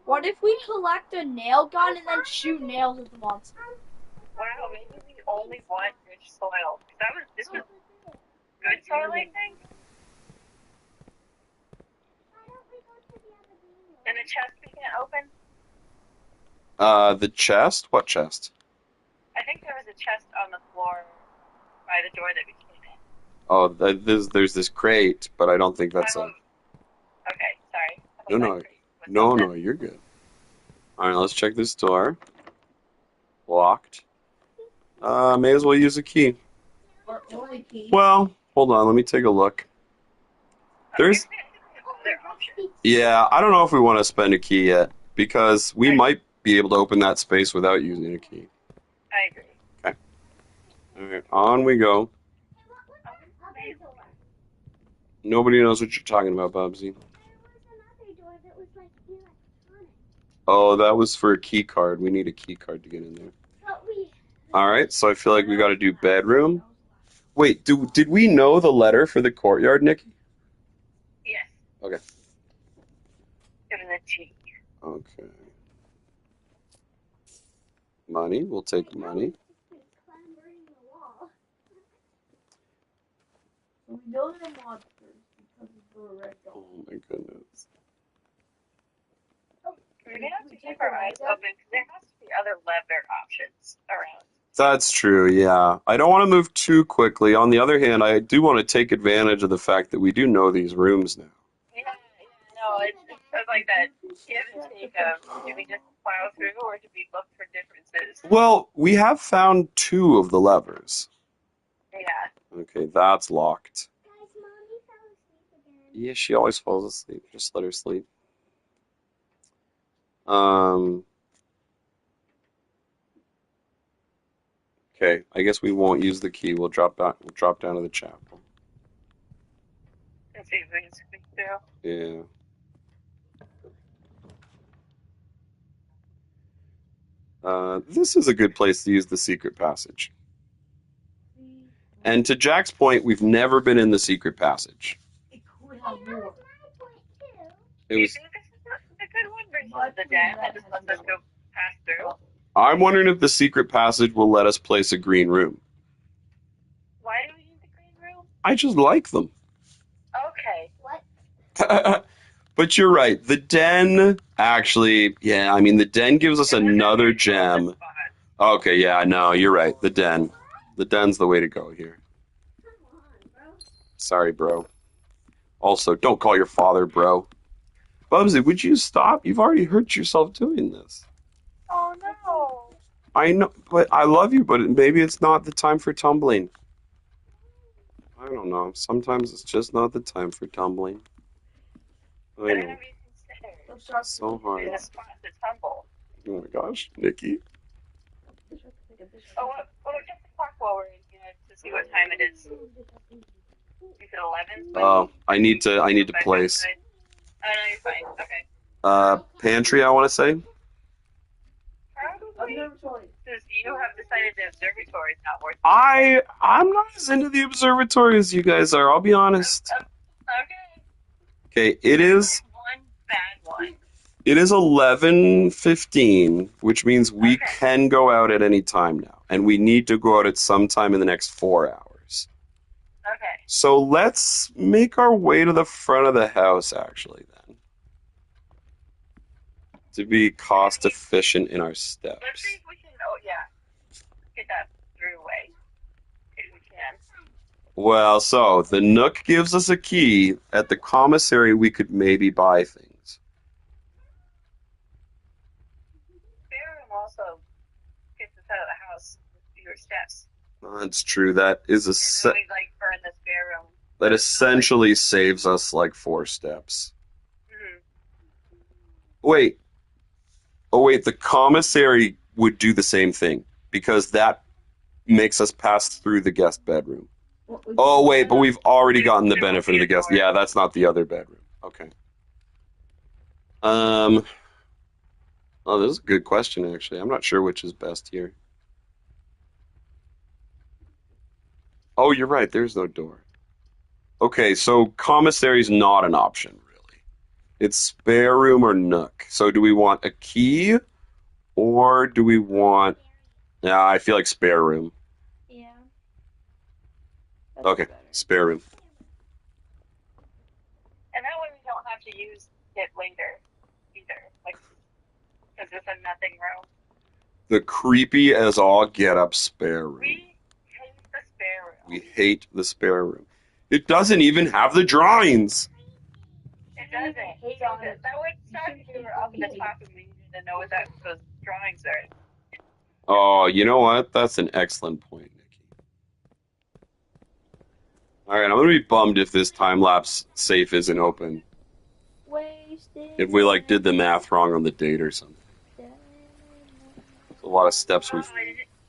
What if we collect a nail gun and then shoot nails at the monster? Wow, maybe we only want rich soil. This was good soil, I think. Why don't we go to the other room? And the chest we can't open? The chest? What chest? I think there was a chest on the floor by the door that we came in. Oh, there's this crate, but I don't think that's a... Okay, sorry. I No, thought no. that crate was No, something. no, you're good. Alright, let's check this door. Locked. May as well use a key. Or only key. Well, hold on, let me take a look. There's... Okay, I think we have other options. Yeah, I don't know if we want to spend a key yet, because we might be able to open that space without using a key. I agree. All right, on we go. Other door. Nobody knows what you're talking about, Bubsy. There was another door that was like electronic. Oh, that was for a key card. We need a key card to get in there. But we. All right, so I feel like we got to do bedroom. Wait, did we know the letter for the courtyard, Nikki? Yes. Okay. Given the T. Okay. Money. We'll take money. Clambering the wall. So we know they're monsters because of the red dog. Oh my goodness. We're gonna have to keep our eyes open because there has to be other lever options around. That's true, yeah. I don't want to move too quickly. On the other hand, I do want to take advantage of the fact that we do know these rooms now. Yeah, no, it's like that give and take of do we just plow through or do we look for differences? Well, we have found 2 of the levers. Yeah. Okay, that's locked. Guys, Mommy fell asleep again. Yeah, she always falls asleep. Just let her sleep. Okay, I guess we won't use the key. We'll drop down to the chapel. Let's see if we can squeak through. Yeah. This is a good place to use the secret passage. And to Jack's point, we've never been in the secret passage. It could have That more. was my point too. It Do you was. think this is a good one versus the den that just lets us go pass through? I'm wondering if the secret passage will let us place a green room. Why do we need the green room? I just like them. Okay. What? But you're right. The den, actually, yeah, I mean, the den gives us another gem. Okay, yeah, no, you're right. The den. The den's the way to go here. Come on, bro. Sorry, bro. Also, don't call your father, bro. Bubsy, would you stop? You've already hurt yourself doing this. Oh no. I know, but I love you, but maybe it's not the time for tumbling. I don't know. Sometimes it's just not the time for tumbling. I What know. have you considered? So hard. There's a spot to tumble. Oh my gosh, Nikki. Oh, we'll check the clock while we're in here to see what time it is. Is it 11? Oh, I need to place. Oh, no, you're fine. Okay. Pantry, I want to say. Probably. Observatory. Since you have decided the observatory is not worth it. I'm not as into the observatory as you guys are, I'll be honest. Okay. Okay, it is One bad one. It is 11:15, which means we Okay. can go out at any time now, and we need to go out at some time in the next 4 hours. Okay. So let's make our way to the front of the house, actually, then, to be cost efficient in our Let's steps. see if we can, get that through way. If we can. Well, so the Nook gives us a key. At the commissary, we could maybe buy things. Spare room also gets us out of the house with fewer steps. That's true. That is And then we, burn the spare room. that essentially saves us like 4 steps. Mm-hmm. Wait. Oh, wait. The commissary would do the same thing because that makes us pass through the guest bedroom. Oh, wait, but we've already gotten the benefit of the guest. Yeah, that's not the other bedroom. Okay. Oh, this is a good question, actually. I'm not sure which is best here. Oh, you're right. There's no door. Okay, so commissary's not an option, really. It's spare room or Nook. So do we want a key or do we want... Yeah, I feel like spare room. Yeah. Okay, spare room. And that way we don't have to use it later either. Because it's a nothing room. The creepy as all get up spare room. We hate the spare room. We hate the spare room. It doesn't even have the drawings. It doesn't. That would suck if you were up at the top and we needed to know what those drawings are. Oh, you know what? That's an excellent point, Nikki. All right, I'm going to be bummed if this time-lapse safe isn't open. Wasted. If we, did the math wrong on the date or something. There's a lot of steps we've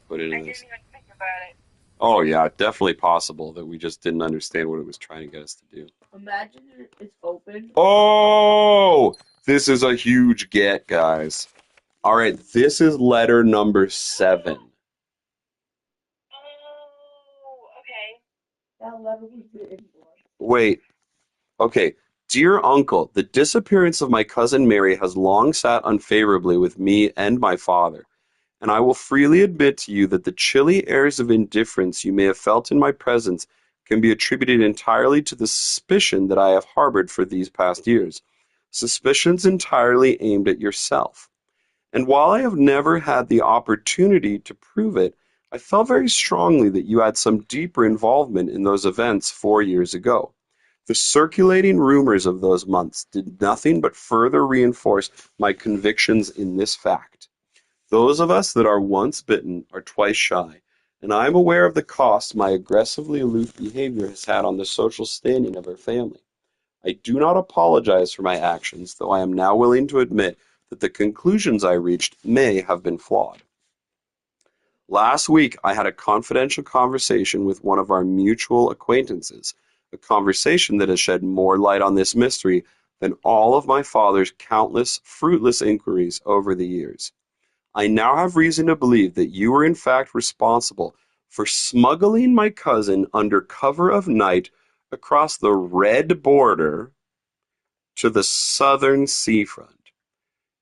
put I into didn't this. even think about it. Oh yeah, definitely possible that we just didn't understand what it was trying to get us to do. Imagine it's open. Oh, this is a huge get, guys. All right, this is letter number 7. Oh, okay. That letter was written for. Wait, okay. Dear Uncle, the disappearance of my cousin Mary has long sat unfavorably with me and my father, and I will freely admit to you that the chilly airs of indifference you may have felt in my presence can be attributed entirely to the suspicion that I have harbored for these past years. Suspicions entirely aimed at yourself. And while I have never had the opportunity to prove it, I felt very strongly that you had some deeper involvement in those events 4 years ago. The circulating rumors of those months did nothing but further reinforce my convictions in this fact. Those of us that are once bitten are twice shy, and I am aware of the cost my aggressively aloof behavior has had on the social standing of our family. I do not apologize for my actions, though I am now willing to admit that the conclusions I reached may have been flawed. Last week I had a confidential conversation with one of our mutual acquaintances, a conversation that has shed more light on this mystery than all of my father's countless fruitless inquiries over the years. I now have reason to believe that you were in fact responsible for smuggling my cousin under cover of night across the red border to the southern seafront,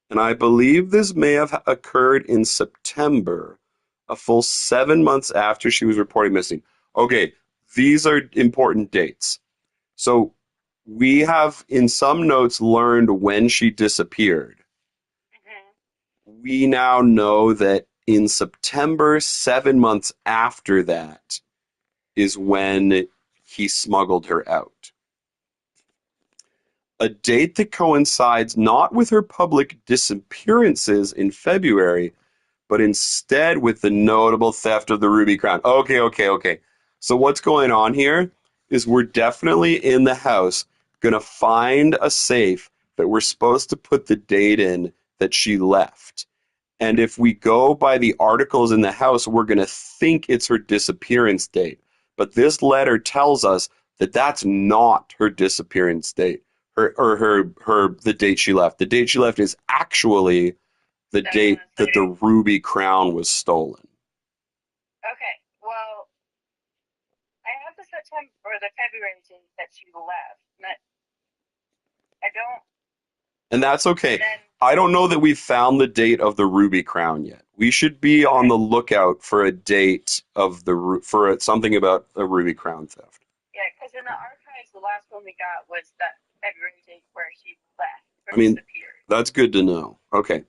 and I believe this may have occurred in September, a full 7 months after she was reported missing. Okay, these are important dates. So we have, in some notes, learned when she disappeared. We now know that in September, 7 months after that, is when he smuggled her out. A date that coincides not with her public disappearances in February, but instead with the notable theft of the ruby crown. Okay. So what's going on here is we're definitely in the house going to find a safe that we're supposed to put the date in that she left. And if we go by the articles in the house, we're going to think it's her disappearance date. But this letter tells us that that's not her disappearance date. The date she left. The date she left is actually the date that the ruby crown was stolen. Okay, well, I have the September or the February date that she left. But I don't. And that's okay. Then, I don't know that we've found the date of the ruby crown yet. We should be on the lookout for a date of something about a ruby crown theft. yeah, because in the archives, the last one we got was that February date where she left or I mean, disappeared. That's good to know. Okay.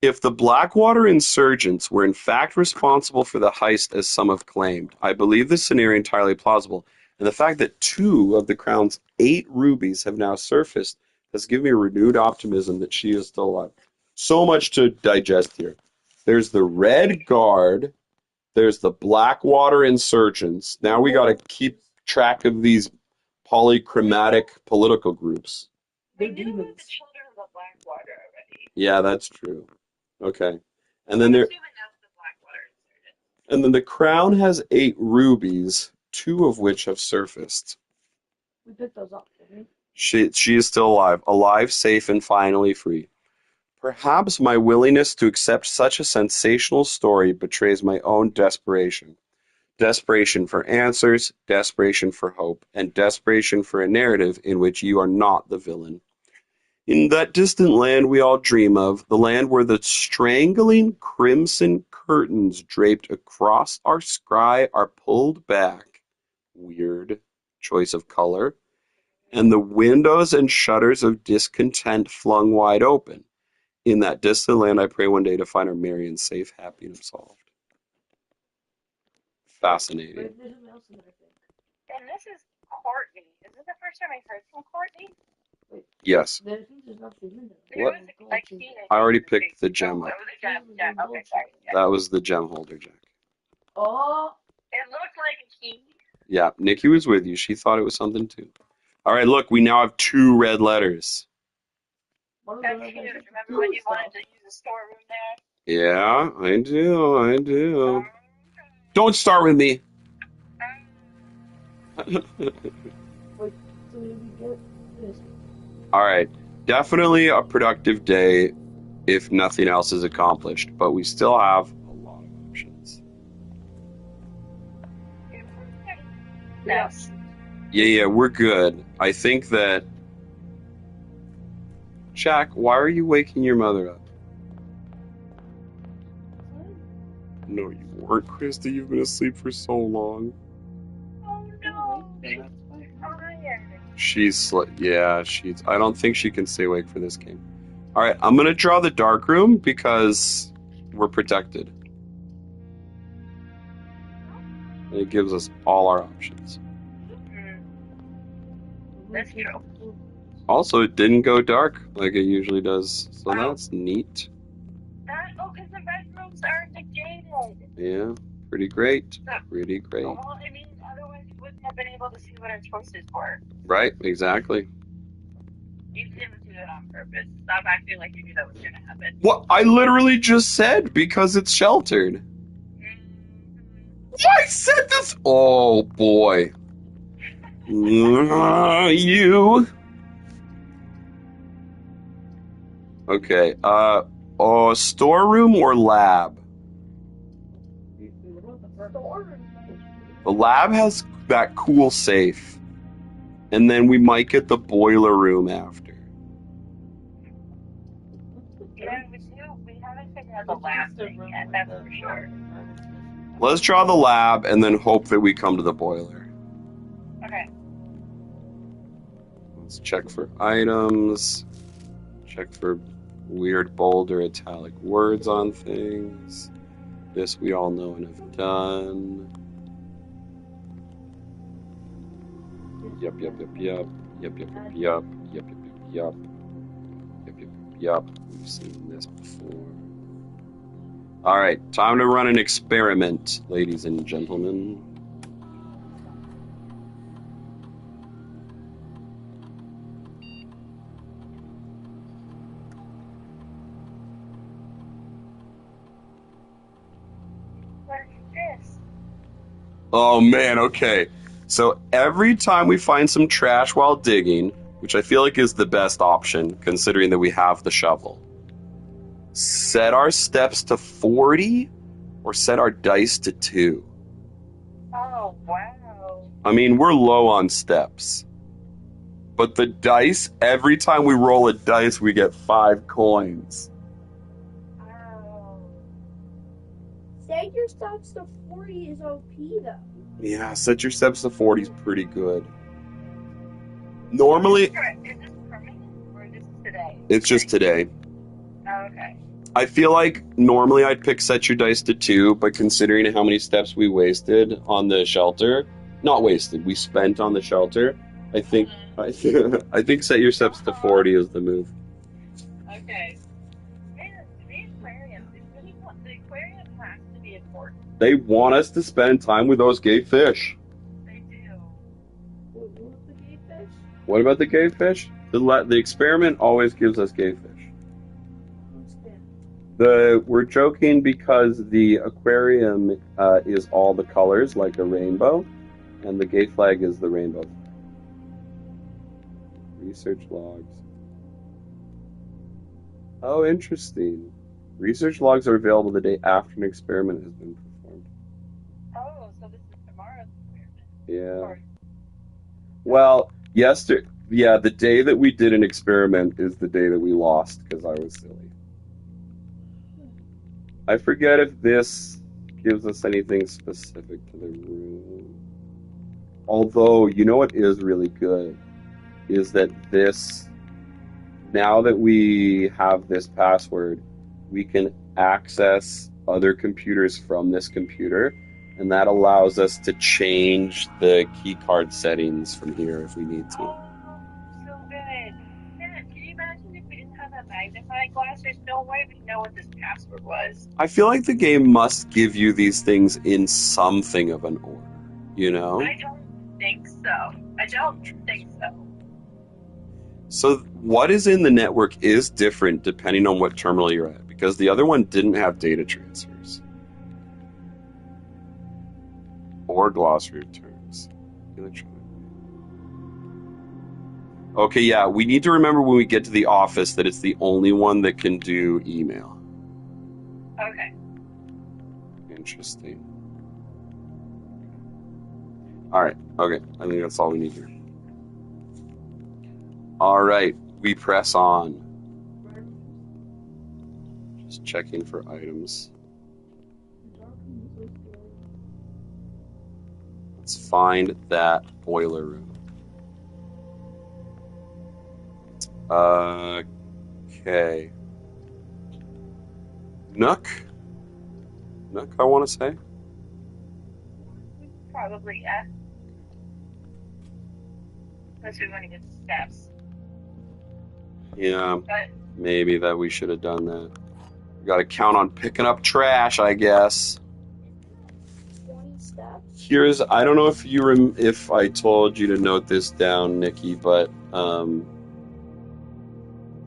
If the Blackwater insurgents were in fact responsible for the heist as some have claimed, I believe this scenario entirely plausible, and the fact that 2 of the crown's 8 rubies have now surfaced has given me renewed optimism that she is still alive. So much to digest here. There's the Red Guard, there's the Blackwater insurgents. Now we got to keep track of these polychromatic political groups. We knew about the Children of the Blackwater already. Yeah, that's true. Okay. And then that's the Blackwater insurgents. And then the crown has 8 rubies, 2 of which have surfaced. We picked those up, didn't we? She is still alive, safe, and finally free. Perhaps my willingness to accept such a sensational story betrays my own desperation. Desperation for answers, desperation for hope, and desperation for a narrative in which you are not the villain. In that distant land we all dream of, the land where the strangling crimson curtains draped across our sky are pulled back, weird choice of color, and the windows and shutters of discontent flung wide open. In that distant land I pray one day to find our Marion safe, happy, and absolved. Fascinating. Wait, there's something else in there, I think. And this is Courtney. Is this the first time I heard from Courtney? Wait, Yes. there's nothing in there. There What? was a key. I already picked the gem Oh, up. it was a gem. Yeah, okay, sorry. Yeah. That was the gem holder, Jack. Oh, It looked like a key. Yeah, Nikki was with you. She thought it was something too. All right, look, we now have 2 red letters. That's huge. Remember when you wanted to use the storeroom there? Yeah, I do. Don't start with me. So we get this. All right. Definitely a productive day if nothing else is accomplished, but we still have a lot of options. Yes. Yeah, we're good. I think that... Jack, why are you waking your mother up? No, you weren't, Krista. You've been asleep for so long. Oh no, she's tired. She's... I don't think she can stay awake for this game. All right, I'm going to draw the dark room because we're protected. And it gives us all our options. That's true. Also, it didn't go dark like it usually does, so that's neat. Because the bedrooms are negated. Yeah, pretty great. Pretty great. Well, I mean, otherwise you wouldn't have been able to see what our choices were. Right, exactly. You didn't do that on purpose. Stop acting like you knew that was going to happen. What? I literally just said because it's sheltered. I said this. Oh boy. You. Okay. Storeroom or lab? The lab has that cool safe, and then we might get the boiler room after. Yeah, we haven't figured out the lab thing yet, that's for sure. Let's draw the lab and then hope that we come to the boiler. Okay. Let's check for items. Check for weird bold or italic words on things. This we all know and have done. Yep. We've seen this before. All right, time to run an experiment, ladies and gentlemen. What is this? Oh man, okay. So every time we find some trash while digging, which I feel like is the best option considering that we have the shovel, set our steps to 40 or set our dice to 2. Oh, wow. I mean, we're low on steps. But the dice, every time we roll a dice, we get 5 coins. Oh. Set your steps to 40 is OP though. Yeah, set your steps to 40 is pretty good. Normally, Is this permanent or is this today? it's just today. Oh, okay. I feel like normally I'd pick set your dice to 2, but considering how many steps we wasted on the shelter, not wasted, we spent on the shelter, I think I think set your steps to 40 is the move. Okay. Man, the aquarium, the aquarium has to be important. They want us to spend time with those gay fish. They do. What's the gay fish? What about the gay fish? The experiment always gives us gay fish. We're joking because the aquarium is all the colors like a rainbow, and the gay flag is the rainbow. Research logs. Oh, interesting. Research logs are available the day after an experiment has been performed. Oh, so this is tomorrow's experiment. Yeah. Or, Well, the day that we did an experiment is the day that we lost because I was silly. I forget if this gives us anything specific to the room. Although, you know what is really good? Is that now that we have this password, we can access other computers from this computer, and that allows us to change the keycard settings from here if we need to. oh, so good. Yeah, can you imagine if we didn't have that magnifying glass? There's no way we'd know what this password was. I feel like the game must give you these things in something of an order, you know? I don't think so. So what is in the network is different depending on what terminal you're at, because the other one didn't have data transfers. Or glossary of terms. Okay, yeah, we need to remember when we get to the office that it's the only one that can do email. Okay. Interesting. All right. Okay. I think that's all we need here. All right. We press on. Just checking for items. Let's find that boiler room. Okay. Nook, I want to say. Probably, yeah. Unless we want to get steps. Yeah, But maybe that we should have done that. We got to count on picking up trash, I guess. 20 steps. Here's, I don't know if if I told you to note this down, Nikki, but the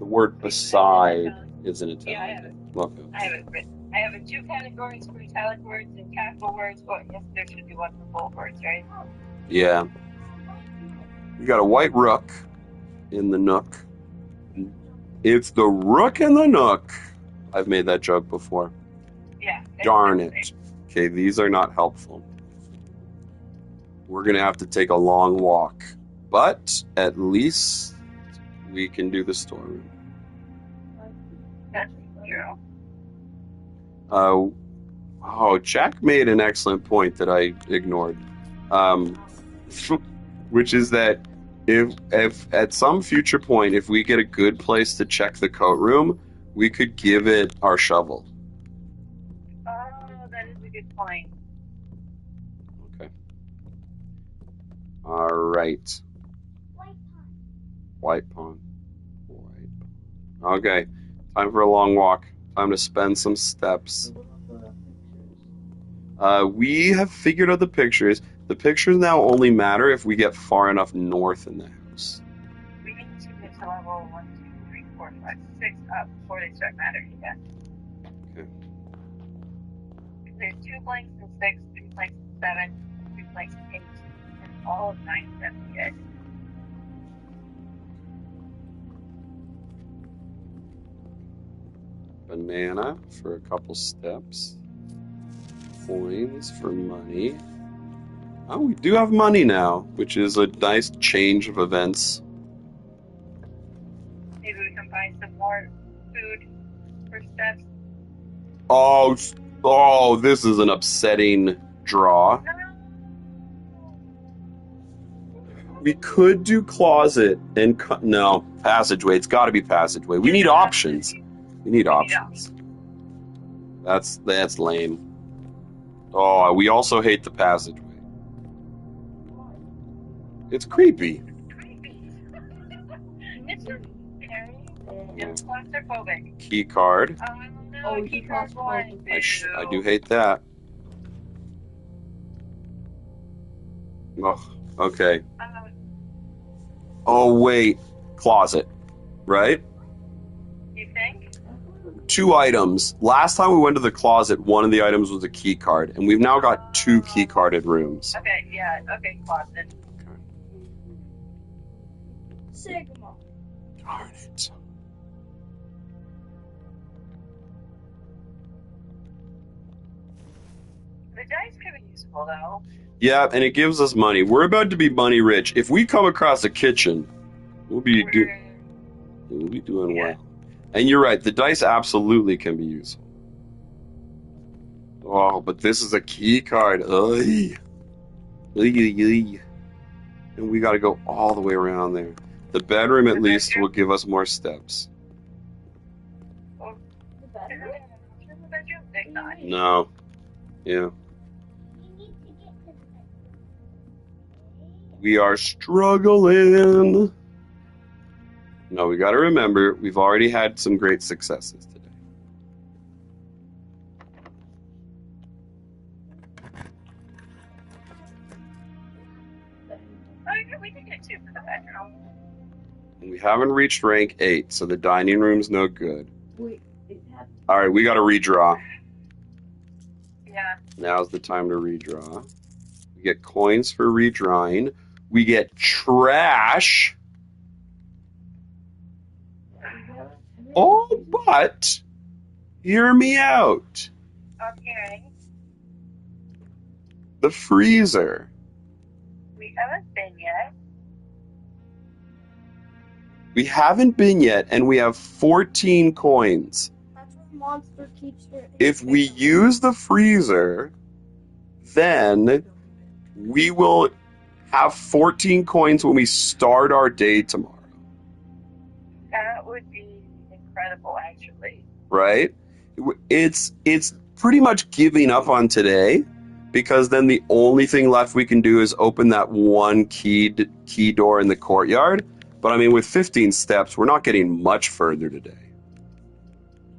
word beside is in Italian. yeah, I have it. Okay. I have it written. I have it 2 categories for italic words and capital words. Well, yes, there should be one for bold words, right? Yeah. We got a white rook in the nook. It's the rook in the nook. I've made that joke before. Yeah. Darn it. Okay, these are not helpful. We're going to have to take a long walk. But at least we can do the storeroom. That's true. Jack made an excellent point that I ignored. Which is that if at some future point, if we get a good place to check the coat room, we could give it our shovel. Oh, that is a good point. Okay. All right. White pawn. Okay. Time for a long walk. Time to spend some steps. We have figured out the pictures. The pictures now only matter if we get far enough north in the house. We need to get to level 1, 2, 3, 4, 5, 6 up before they start mattering again. Okay. There's 2 blanks in 6, 3 blanks in 7, 3 blanks in 8, and all of 9 is empty yet. Banana for a couple steps. Coins for money. Oh, we do have money now, which is a nice change of events. Maybe we can buy some more food for steps. Oh, this is an upsetting draw. We could do closet and no, passageway. It's got to be passageway. We need options. We need options. That's lame. Oh, we also hate the passageway. It's creepy. It's very claustrophobic. Key card. No, key card 1. I do hate that. Oh, okay. Oh, wait. Closet. Right? You think? 2 items. Last time we went to the closet, one of the items was a key card, and we've now got 2 key carded rooms. Okay, yeah. Okay, closet. Sigma. Darn it. The dice could be useful, though. Yeah, and it gives us money. We're about to be money rich. If we come across a kitchen, we'll be doing well. And you're right, the dice absolutely can be useful. Oh, but this is a key card. Ugh. And we got to go all the way around there. The bedroom, at least, will give us more steps. The bedroom? They're not. No. Yeah. We are struggling. No, we got to remember, we've already had some great successes today. We can get 2 for the bedroom. We haven't reached rank 8, so the dining room's no good. All right, we got to redraw. Yeah. Now's the time to redraw. We get coins for redrawing. We get trash. Oh, but hear me out. Okay. The freezer. We haven't been yet. We haven't been yet, and we have 14 coins. That's where Monster keeps her. If we use the freezer, then we will have 14 coins when we start our day tomorrow. That would be incredible, actually. Right? It's pretty much giving up on today, because then the only thing left we can do is open that one key door in the courtyard. But I mean, with 15 steps, we're not getting much further today.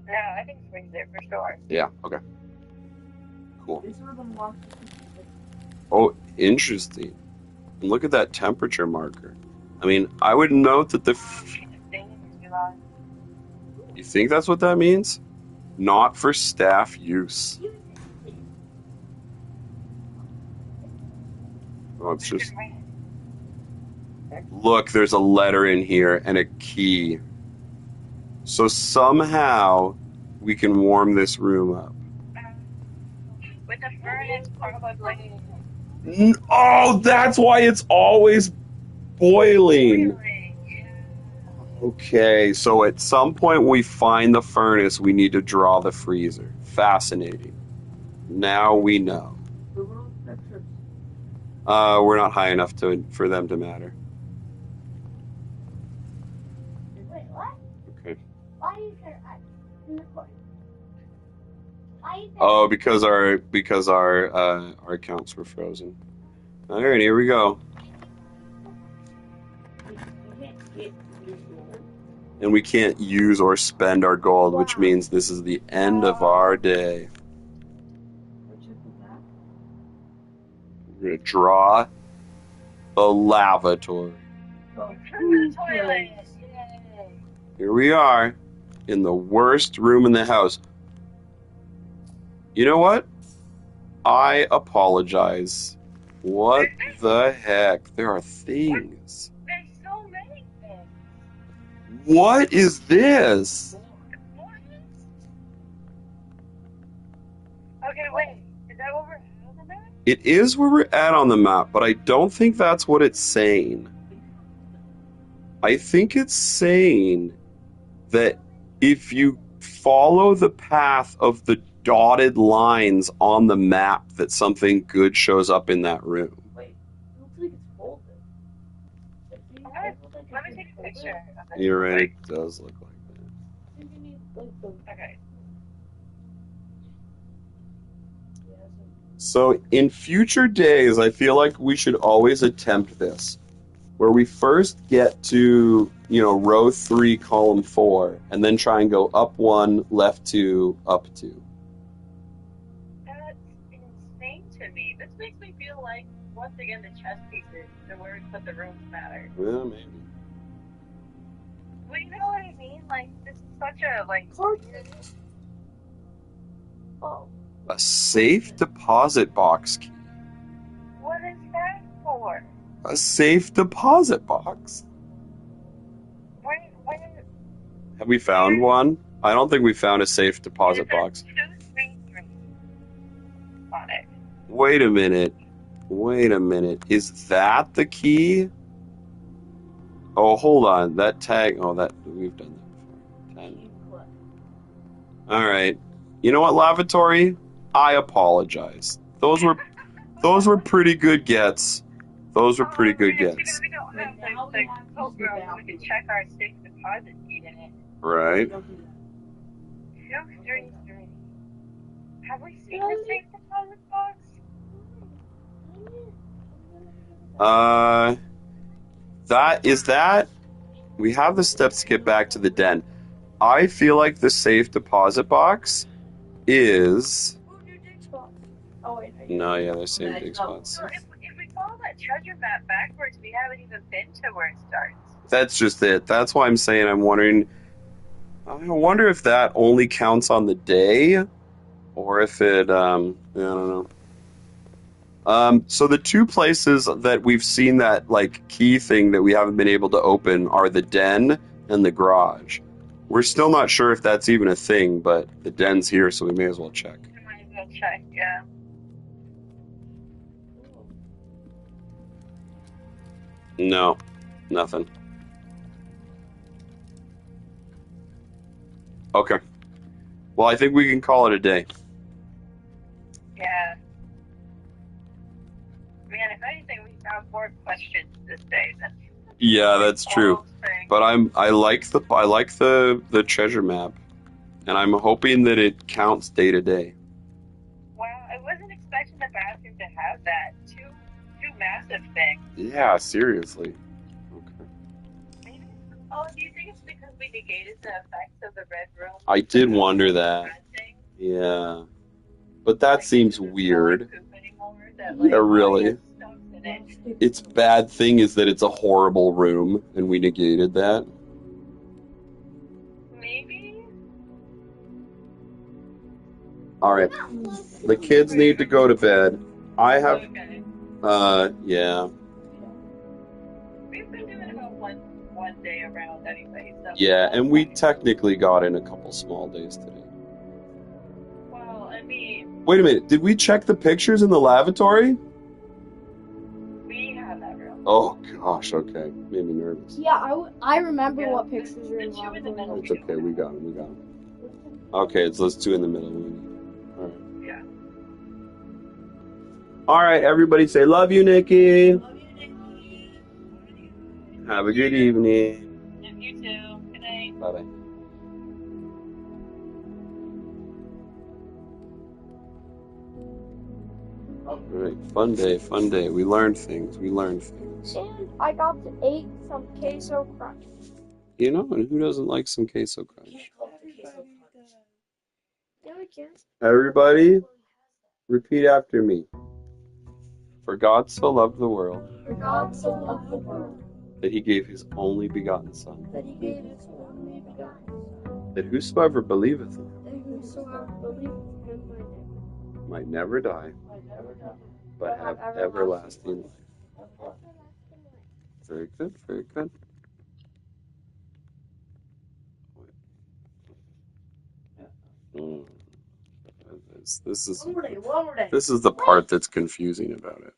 No, I think it's there for sure. Yeah, okay. Cool. These are the monsters. Oh, interesting. And look at that temperature marker. I mean, I would note that you think that's what that means? Not for staff use. Oh, it's just... Look, there's a letter in here and a key. So somehow we can warm this room up. With the furnace, probably. Oh, that's why it's always boiling. Okay, so at some point we find the furnace, we need to draw the freezer. Fascinating. Now we know. We're not high enough for them to matter. Wait, what? Okay. Why is there in the corner? Why is there... Oh, because our accounts were frozen. All right, here we go. And we can't use or spend our gold, which means this is the end of our day. We're going to draw a lavatory. Here we are in the worst room in the house. You know what? I apologize. What the heck? There are things. There's so many things. What is this? Okay, wait. Is that what we're at on the map? It is where we're at on the map, but I don't think that's what it's saying. I think it's saying that if you follow the path of the dotted lines on the map, that something good shows up in that room. Wait, it looks like it's folded. Let me take a picture of it. You're right, it does look like that. Okay. So in future days, I feel like we should always attempt this, where we first get to, row 3, column 4, and then try and go up 1, left 2, up 2. That's insane to me. This makes me feel like, once again, the chess pieces and where we put the rooms matter. Well, maybe. Well, you know what I mean? Like, this is such a, Oh. A safe deposit box key. What is that for? A safe deposit box. Where Have we found one? I don't think we found a safe deposit box. 233 on it. Wait a minute. Is that the key? Oh, hold on. That tag. Oh, we've done that before. 10. All right. You know what, lavatory? I apologize. Those were pretty good gets. Those were pretty good gets. We don't have the code room. We can check our safe deposit key in it. Right. 233. Have we seen the safe deposit box? That we have the steps to get back to the den. I feel like the safe deposit box is... Oh, wait. No, yeah, they're same dig spots. So if we follow that treasure map backwards, we haven't even been to where it starts. That's just it. That's why I'm saying I wonder if that only counts on the day, or if it, I don't know. So the two places that we've seen that like key thing that we haven't been able to open are the den and the garage. We're still not sure if that's even a thing, but the den's here, so we may as well check. I might as well check, yeah. No, nothing. Okay. Well, I think we can call it a day. Yeah. Man, if anything, we found more questions this day than Yeah, that's true. all things. But I like the treasure map, and I'm hoping that it counts day to day. Wow, I wasn't expecting the bathroom to have that. Two massive things. Yeah, seriously. Okay. Maybe. Oh, do you think it's because we negated the effects of the red room? I did wonder that. Bad thing? Yeah. But that Like, seems because it's weird. not like poop anymore, that, Yeah, really. audio stuff's in it. Its bad thing is that it's a horrible room, and we negated that. Maybe. All right. The kids need to go to bed. I have, Okay. yeah. We've been doing about one day around anyway. So Yeah, and we technically got in a couple small days today. Well, I mean, Wait a minute. Did we check the pictures in the lavatory? we have that room. Oh, gosh. Okay. Made me nervous. Yeah, I remember Yeah, what pictures are in the two in the middle. It's okay. We got them. Okay, it's those two in the middle. All right. Yeah. All right, everybody say love you, Nikki. Love you, Nikki. Have a good evening. Yeah, you too. Good night. Bye-bye. All right, fun day. We learned things. And I got to eat some queso crunch. You know, and who doesn't like some queso crunch? Yeah, I can. Everybody, repeat after me. For God so loved the world For God so loved the world that he gave his only begotten Son, that he gave his only begotten Son, that whosoever believeth in him that whosoever believeth in him might never die, might never die, but have everlasting life. Very good. Mm. This is One more day. this is the part that's confusing about it.